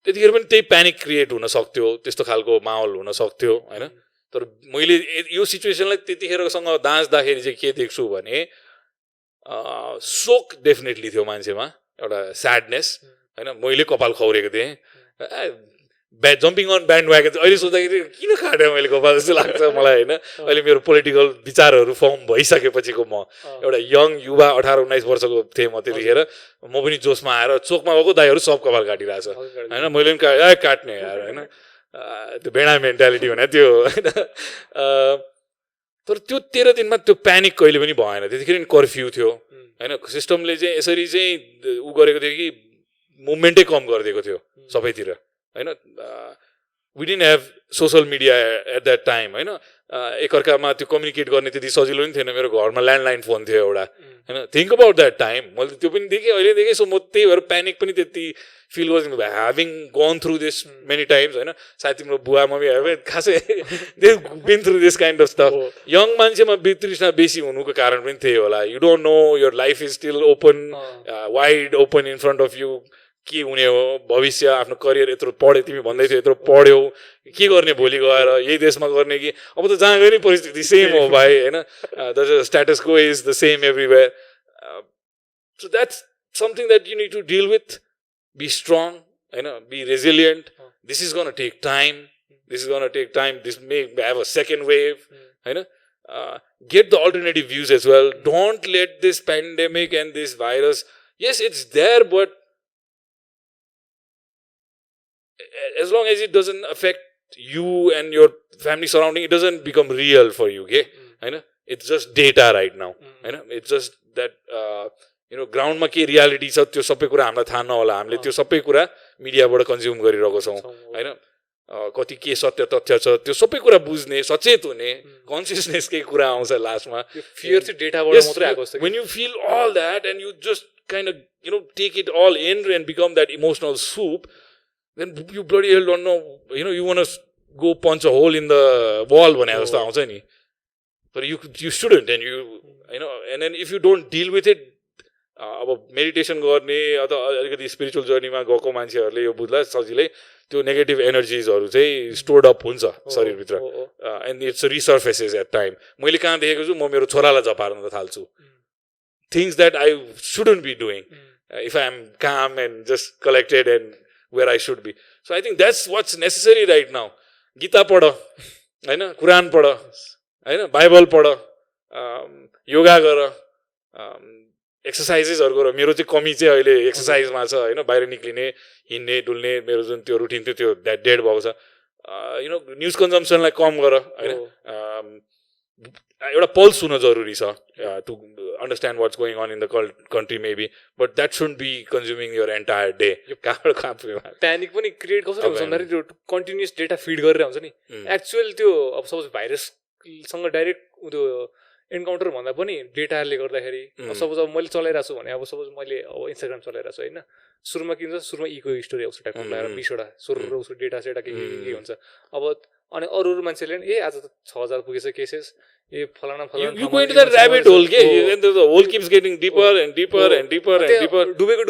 त्यतिखेर पनि त्यही प्यानिक क्रिएट हुन सक्थ्यो त्यस्तो खालको माहौल हुन सक्थ्यो होइन तर मैले यो सिचुएसनलाई त्यतिखेरसँग दाँच्दाखेरि चाहिँ के देख्छु भने शोक डेफिनेटली थियो मान्छेमा एउटा स्याडनेस होइन मैले कपाल खौरेको थिएँ जम्पिङ अन ब्यान्ड वागन अहिले सोच्दाखेरि किन खाटेँ मैले कपाल जस्तो लाग्छ मलाई होइन अहिले मेरो पोलिटिकल विचारहरू फर्म भइसकेपछिको म एउटा यङ युवा 18-19 वर्षको थिएँ म त्यतिखेर म पनि जोसमा आएर चोकमा गएको दाइहरू सब कपाल काटिरहेछ होइन मैले पनि काट्ने यार होइन त्यो भेडा मेन्टालिटी भने त्यो होइन तर त्यो 13 दिनमा त्यो प्यानिक कहिले पनि भएन त्यतिखेर नि कर्फ्यू थियो होइन सिस्टमले चाहिँ यसरी चाहिँ उ गरेको थियो कि मुभमेन्टै कम गरिदिएको थियो सबैतिर होइन we didn't have social media at that time होइन एकअर्कामा त्यो कम्युनिकेट गर्ने त्यति सजिलो पनि थिएन मेरो घरमा ल्यान्डलाइन फोन थियो एउटा होइन थिङ्क अबाउट द्याट टाइम मैले त्यो पनि देखेँ अहिले देखेँ सो म त्यही भएर प्यानिक पनि त्यति फिल गर्छु having gone through this many times होइन सायद तिम्रो बुवा मम्मी खासै they been through this kind of stuff young मान्छेमा वितृष्णा बेसी हुनुको कारण पनि त्यही होला you don't know your life is still open wide open in front of you के हुने हो भविष्य आफ्नो करियर यत्रो पढ्यो तिमी भन्दै थियो यत्रो पढ्यौ के गर्ने भोलि गएर यही देशमा गर्ने कि अब त जहाँ गए नि परिस्थिति सेम हो भाइ होइन द स्ट्याटस को is the same everywhere so that's something that you need to deal with. Be strong, be resilient. This is going to take time. This may have a second wave. Get the alternative views as well. Don't let this pandemic and this virus, yes, it's there, but as long as it doesn't affect you and your family surrounding, it doesn't become real for you. Okay? It's just data right now. It's just that ग्राउन्डमा के reality छ त्यो सबै कुरा हामीलाई थाहा नहोला. हामीले त्यो सबै कुरा मिडियाबाट कन्ज्युम गरिरहेको छौँ हैन. कति के सत्य तथ्य छ त्यो सबै कुरा बुझ्ने, सचेत हुने, कन्सियसनेसकै कुरा आउँछ लास्टमा.
फियर चाहिँ डेटाबाट मात्रै आएको छ.
When you feel all that and you just kind of take it all in and become that emotional soup, then you bloody hell don't know, you want to go punch a hole in the wall भने जस्तो आउँछ नि. But you shouldn't, and and then if you don't deal with it, अब meditation गर्ने अथवा अलिकति spiritual जर्नीमा गएको मान्छेहरूले यो बुझ्ला सजिलै त्यो नेगेटिभ एनर्जिजहरू चाहिँ स्टोर्ड अप हुन्छ शरीरभित्र. And it's resurfaces at time. मैले कहाँ देखेको छु, म मेरो छोरालाई झपार्न थाल्छु. Things that I shouldn't be doing if I am calm and just collected and where I should be. So I think that's what's necessary right now. Gita पढ होइन, कुरान पढ होइन, बाइबल पढ, योगा गर, एक्सर्साइजेसहरू गर. मेरो चाहिँ कमी चाहिँ अहिले एक्सर्साइजमा छ होइन. बाहिर निक्लिने, हिँड्ने, डुल्ने, मेरो जुन त्यो रुटिन थियो त्यो डेड भएको छ. न्युज कन्जम्सनलाई कम गर होइन. एउटा पल्स हुन जरुरी छ to understand what's going on in the country maybe, but that should be consuming your entire day.
Panic पनि क्रिएट कसरी हुन्छ भन्दाखेरि त्यो कन्टिन्युस डेटा फिड गरेर हुन्छ नि. एक्चुअल त्यो अब सपोज भाइरससँग डाइरेक्ट त्यो एन्काउन्टर भन्दा पनि डेटाले गर्दाखेरि सपोज अब मैले चलाइरहेको छु भने, अब सपोज मैले अब इन्स्टाग्राम चलाइरहेको छु होइन, सुरुमा के हुन्छ, सुरुमा इको स्टोरी आउँछ ट्याक्क लगाएर 20वटा सुरु उसको डेटा सेटा के हुन्छ. अब अनि अरू मान्छेले ए आज त 6000 पुगेछ केसेस, ए फलाना फलाना
you go into that rabbit hole and the hole keeps getting deeper and deeper and deeper and deeper.
डुबेको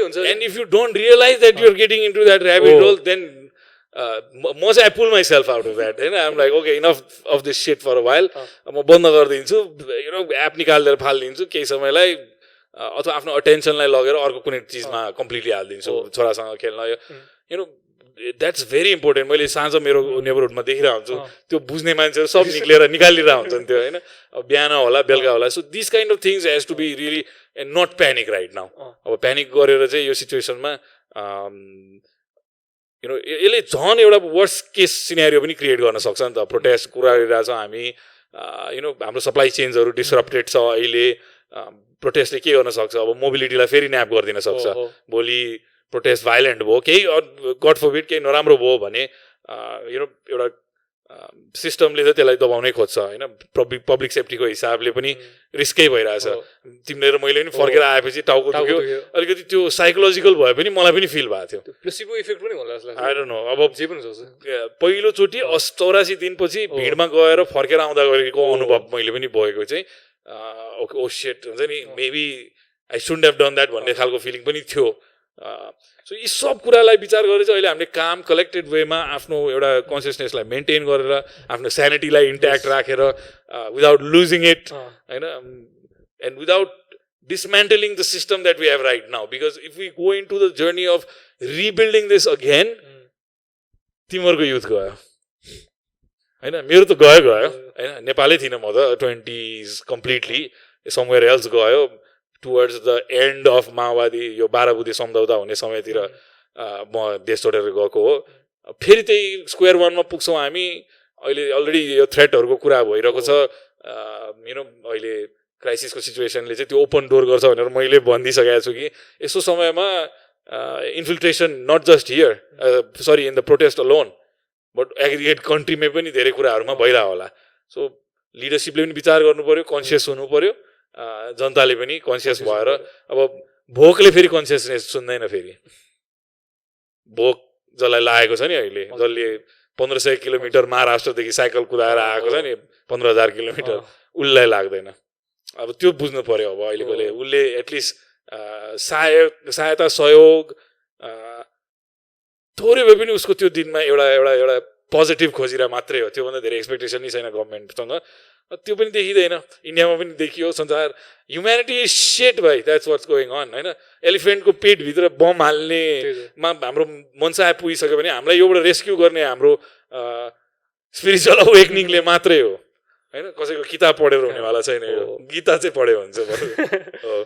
हुन्छ.
And if you don't realize that you're getting into that rabbit hole, then most I pull myself out of that. I'm like, okay, enough of this shit for a while. म बन्द गरिदिन्छु, app निकालेर फालिदिन्छु केही समयलाई, अथवा आफ्नो अटेन्सनलाई लगेर अर्को कुनै चिजमा कम्प्लिटली हालिदिन्छु, छोरासँग खेल्न. That's very important. मैले साँझ मेरो नेबरहुडमा देखिरहेको हुन्छु त्यो बुझ्ने मान्छेहरू सब निकालिरहेको हुन्छन् त्यो होइन. अब बिहान होला बेलुका होला. So this kind of things has to be really and not panic right now. अब प्यानिक गरेर चाहिँ यो सिचुएसनमा यसले झन् एउटा वर्स्ट केस सिनेरियो पनि क्रिएट गर्न सक्छ नि त. प्रोटेस्ट कुरा गरिरहेछौँ हामी, हाम्रो सप्लाई चेन्जहरू डिसरप्टेड छ अहिले. प्रोटेस्टले के गर्न सक्छ, अब मोबिलिटीलाई फेरि न्याप गरिदिन सक्छ. भोलि प्रोटेस्ट भाइलेन्ट भयो, केही गड फरबिड केही नराम्रो भयो भने एउटा सिस्टमले त त्यसलाई दबाउनै खोज्छ होइन. पब्लिक सेफ्टीको हिसाबले पनि रिस्कै भइरहेछ. तिमीले र मैले पनि फर्केर आएपछि टाउको दुख्यो अलिकति, त्यो साइकोलोजिकल भए पनि मलाई पनि फिल भएको थियो.
प्लेसिबो इफेक्ट पनि होला जस्तो लाग्छ.
I don't know. अब जे पनि पहिलोचोटि 84 दिनपछि भिडमा गएर फर्केर आउँदा गरेको अनुभव मैले पनि भएको चाहिँ ओ शिट हुन्छ नि, maybe I shouldn't have done that भन्ने खालको फिलिङ पनि थियो. सो यी सब कुरालाई विचार गरेर चाहिँ अहिले हामीले काम कलेक्टेड वेमा आफ्नो एउटा कन्सियसनेसलाई मेन्टेन गरेर आफ्नो स्यानिटीलाई इन्ट्याक्ट राखेर विदाउट लुजिङ इट होइन, and without dismantling the system that we have right now. Because if we go into the journey of rebuilding this again, तिमीहरूको युथ गयो होइन, मेरो त गयो होइन. नेपालै थिइनँ म त 20s कम्प्लिटली समवेयर एल्स गयो. टुवर्ड्स द एन्ड अफ माओवादी यो 12 बुधे सम्झौता हुने समयतिर म देश छोडेर गएको हो. फेरि त्यही स्क्वायर वानमा पुग्छौँ हामी. अहिले अलरेडी यो थ्रेटहरूको कुरा भइरहेको छ. अहिले क्राइसिसको सिचुएसनले चाहिँ त्यो ओपन डोर गर्छ भनेर मैले भनिदिइसकेको छु कि यस्तो समयमा infiltration not just here, sorry in the protest alone, but aggregate कन्ट्रीमै पनि धेरै कुराहरूमा भइरहेको होला. सो लिडरसिपले पनि विचार गर्नु पऱ्यो, कन्सियस हुनु पऱ्यो, जनताले पनि कन्सियस भएर. अब भोकले फेरि कन्सियसनेस सुन्दैन. फेरि भोक जसलाई लागेको छ नि अहिले, जसले 1500 किलोमिटर महाराष्ट्रदेखि साइकल कुदाएर आएको छ नि 15,000 किलोमिटर, उसलाई लाग्दैन. अब त्यो बुझ्नु पर्यो. अब अहिलेकोले उसले एटलिस्ट सहायता सहयोग थोरै भए पनि उसको त्यो दिनमा एउटा पोजिटिभ खोजिरहेको मात्रै हो. त्योभन्दा धेरै एक्सपेक्टेसन नै छैन गभर्मेन्टसँग. त्यो पनि देखिँदैन इन्डियामा पनि देखियो संसार ह्युम्यानिटी इज सेट भाइ द्याट्स वाट्स गोइङ अन होइन एलिफेन्टको पेटभित्र बम हाल्नेमा हाम्रो मनसाय पुगिसक्यो भने हामीलाई योबाट रेस्क्यु गर्ने हाम्रो स्पिरिचुअल अवेकनिङले मात्रै हो होइन कसैको किताब पढेर हुनेवाला छैन यो गीता चाहिँ पढ्यो हुन्छ हो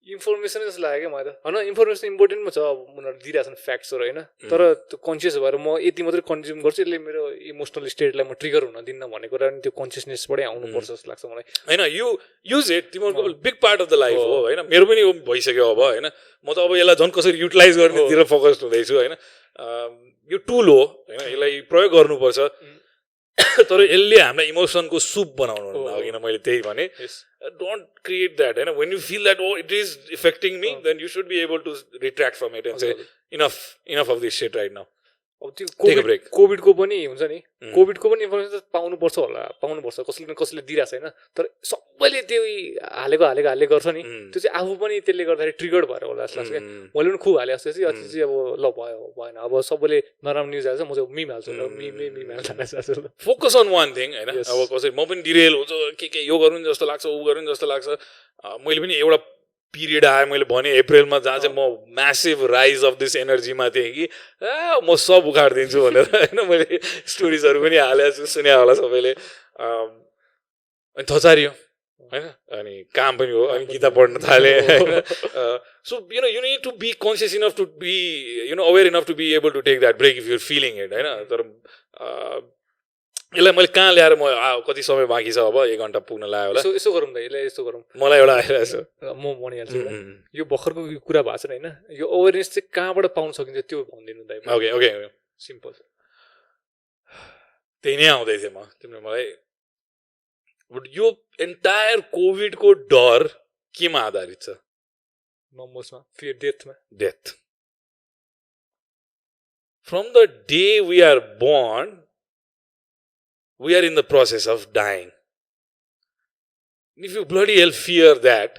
इन्फर्मेसन जस्तो लाग्यो क्या मलाई त होइन इन्फर्मेसन इम्पोर्टेन्ट छ अब उनीहरू दिइरहेको छन् फ्याक्ट्सहरू होइन तर त्यो कन्सियस भएर म यति मात्रै कन्ज्युम गर्छु यसले मेरो इमोसनल स्टेटलाई म ट्रिगर हुन दिन्न भन्ने कुरा नि त्यो कन्सियसनेसबाटै आउनुपर्छ जस्तो लाग्छ मलाई
होइन यु युज इट तिमीहरूको big part of the life हो होइन मेरो पनि भइसक्यो अब होइन म त अब यसलाई झन् कसरी युटिलाइज गर्नेतिर फोकस्ड हुँदैछु होइन यो टुल हो होइन यसलाई प्रयोग गर्नुपर्छ तर यसले हामीलाई इमोसनको सुप बनाउनु अघि मैले त्यही भने डोन्ट क्रिएट द्याट होइन when you feel that oh it is affecting me then you should be able to retract from it and say enough of this set right now
अब त्यो कोभिडको पनि हुन्छ नि कोभिडको पनि इन्फर्मेसन त पाउनुपर्छ कसैले न कसैले दिइरहेको छैन तर सबैले त्यो हालेको गर्छ नि त्यो चाहिँ आफू पनि त्यसले गर्दाखेरि ट्रिगर्ड भएर होला जस्तो लाग्छ क्या मैले पनि खुब हाले जस्तो चाहिँ अझै चाहिँ अब ल भयो भएन अब सबैले नराम्रो न्युज हाल्छ म चाहिँ मिम हाल्छु र मिम हाल्छु
फोकस अन वान थिङ होइन अब कसरी म पनि डिरेल हुन्छु के यो गरौँ जस्तो लाग्छ ऊ गरौँ जस्तो लाग्छ मैले पनि एउटा पिरियड आयो मैले भने अप्रिलमा जहाँ चाहिँ म म्यासिभ राइज अफ दिस एनर्जीमा थिएँ कि म सब उखाडिदिन्छु भनेर होइन मैले स्टोरिजहरू पनि हालेको छु सुने होला सबैले अनि थचारियो होइन अनि काम पनि हो अनि गीता पढ्न थालेँ होइन so you need to be conscious enough to be aware enough to be able to take that break if you're feeling it होइन तर यसलाई मैले कहाँ ल्याएर म कति समय बाँकी छ अब 1 घन्टा पुग्न लाग्यो होला
यसो गरौँ त यसलाई यस्तो गरौँ
मलाई एउटा आइरहेको छ
म भनिहाल्छु यो भर्खरको कुरा भएको छ होइन यो अवेरनेस चाहिँ कहाँबाट पाउन सकिन्छ त्यो भनिदिनु त
ओके ओके
सिम्पल
त्यही नै आउँदै थिएँ म तिमीले मलाई यो एन्टायर कोभिडको डर केमा आधारित छ
नम्बर्समा fear death
from the day we are born we are in the process of dying. If you bloody hell fear that,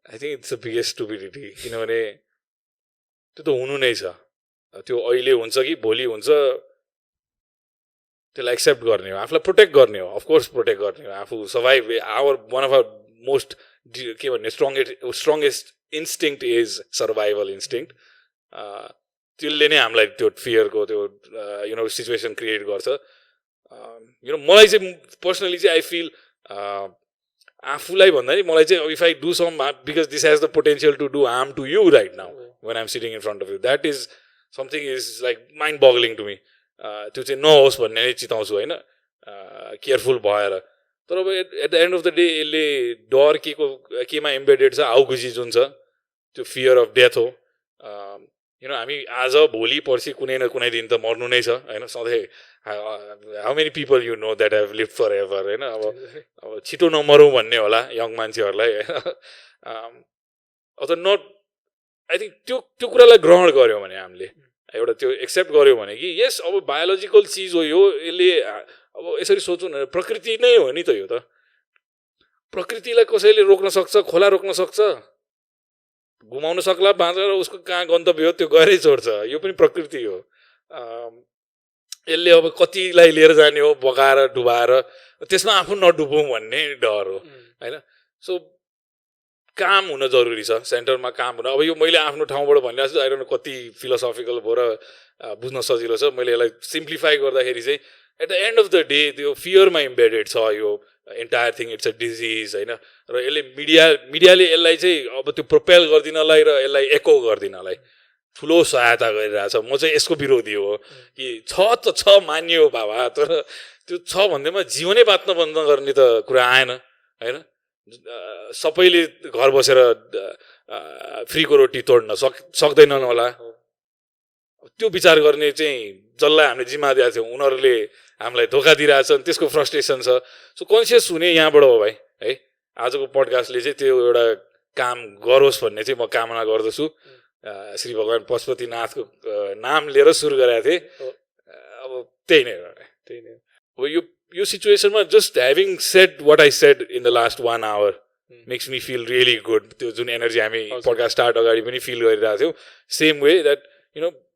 I think it's the biggest stupidity. किनभने त्यो त हुनु नै छ त्यो अहिले हुन्छ कि भोलि हुन्छ त्यसलाई एक्सेप्ट गर्ने हो आफूलाई प्रोटेक्ट गर्ने हो अफकोर्स प्रोटेक्ट गर्ने हो आफू survive one of our most के भन्ने strongest instinct is survival instinct त्यसले नै हामीलाई त्यो फियरको त्यो सिचुएसन क्रिएट गर्छ मलाई चाहिँ पर्सनली चाहिँ आई फिल आफूलाई भन्दा नि मलाई चाहिँ if I do some because this has the potential to do harm to you right now when I am sitting in front of you that is something is like mind boggling to me त्यो चाहिँ नहोस् भन्ने नै चिताउँछु होइन careful भएर तर अब at the end of the day यसले डर केमा एम्बेडेड छ हाउखुसी जुन छ त्यो फियर अफ डेथ हो हामी आज भोलि पर्सि कुनै न कुनै दिन त मर्नु नै छ होइन सधैँ how many people you know that have live forever होइन अब छिटो नमरौँ भन्ने होला यङ मान्छेहरूलाई होइन अथवा नट आई थिङ्क त्यो कुरालाई ग्रहण गऱ्यौँ भने हामीले एउटा त्यो एक्सेप्ट गऱ्यौँ भने कि यस अब बायोलोजिकल चिज हो यो यसले अब यसरी सोचौँ न प्रकृति नै हो नि त यो त प्रकृतिलाई कसैले रोक्न सक्छ खोला रोक्न सक्छ घुमाउन सक्ला बाँचेर उसको कहाँ गन्तव्य हो त्यो गएरै छोड्छ यो पनि प्रकृति हो यसले अब कतिलाई लिएर जाने हो बगाएर डुबाएर त्यसमा आफू नडुबौँ भन्ने डर हो होइन सो काम हुन जरुरी छ सेन्टरमा काम हुन अब यो मैले आफ्नो ठाउँबाट भनिरहेको छु आई डोन्ट नो कति फिलोसफिकल भयो र बुझ्न सजिलो छ मैले यसलाई सिम्प्लिफाई गर्दाखेरि चाहिँ at the end of the day त्यो फियरमा इम्बेडेड छ यो entire thing it's a disease होइन र यसले मिडियाले यसलाई चाहिँ अब त्यो प्रोपेल गरिदिनलाई र यसलाई एको गरिदिनलाई ठुलो सहायता गरिरहेछ म चाहिँ यसको विरोधी हो कि त छ मानियो बाबा तर त्यो छ भन्दैमा जीवनै बाँच्न बन्द गर्ने त कुरा आएन होइन सबैले घर बसेर फ्रीको रोटी तोड्न सक्दैनन् होला त्यो विचार गर्ने चाहिँ जसलाई हामीले जिम्मा दिएको थियौँ उनीहरूले हामीलाई धोका दिइरहेछन् त्यसको फ्रस्ट्रेसन छ सो कन्सियस हुने यहाँबाट हो भाइ है आजको पडकास्टले चाहिँ त्यो एउटा काम गरोस् भन्ने चाहिँ म कामना गर्दछु श्री भगवान् पशुपतिनाथको नाम लिएर सुरु गरेको थिएँ अब त्यही नै हो अब यो सिचुएसनमा just having said what I said in the last 1 hour makes me feel really good त्यो जुन एनर्जी हामी पडकास्ट स्टार्ट अगाडि पनि फिल गरिरहेको थियौँ same way that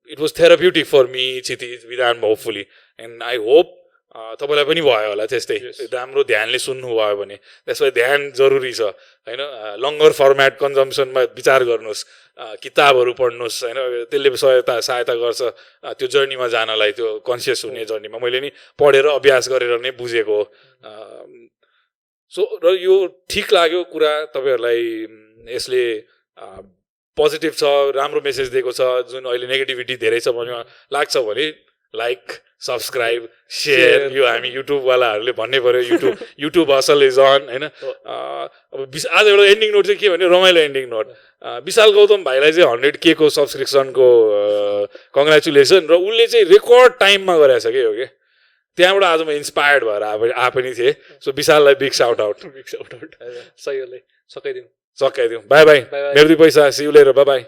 it was therapeutic for me Kshitij Vidhan hopefully and I hope तपाईँलाई पनि भयो होला त्यस्तै राम्रो ध्यानले सुन्नुभयो भने त्यसमा ध्यान जरुरी छ होइन लङ्गर फर्मेट कन्जम्सनमा विचार गर्नुहोस् किताबहरू पढ्नुहोस् होइन त्यसले सहायता गर्छ त्यो जर्नीमा जानलाई त्यो कन्सियस हुने जर्नीमा मैले नि पढेर अभ्यास गरेर नै बुझेको हो सो र यो ठिक लाग्यो कुरा तपाईँहरूलाई यसले पोजिटिभ छ राम्रो मेसेज दिएको छ जुन अहिले नेगेटिभिटी धेरै छ भन्ने लाग्छ भने लाइक सब्सक्राइब सेयर यो हामी युट्युबवालाहरूले भन्नै पऱ्यो युट्युब असल इज अन होइन अब आज एउटा एन्डिङ नोट चाहिँ के भने रमाइलो एन्डिङ नोट विशाल गौतम भाइलाई चाहिँ 100K को सब्सक्रिप्सनको कङ्ग्रेचुलेसन र उसले चाहिँ रेकर्ड टाइममा गरेको छ कि हो कि त्यहाँबाट आज म इन्सपायर्ड भएर आए पनि थिएँ सो विशाललाई बिग साउट आउट
सही सकाइदिउँ
सकाइदिउँ बाई बाई मेरो 2 पैसा see you later bye by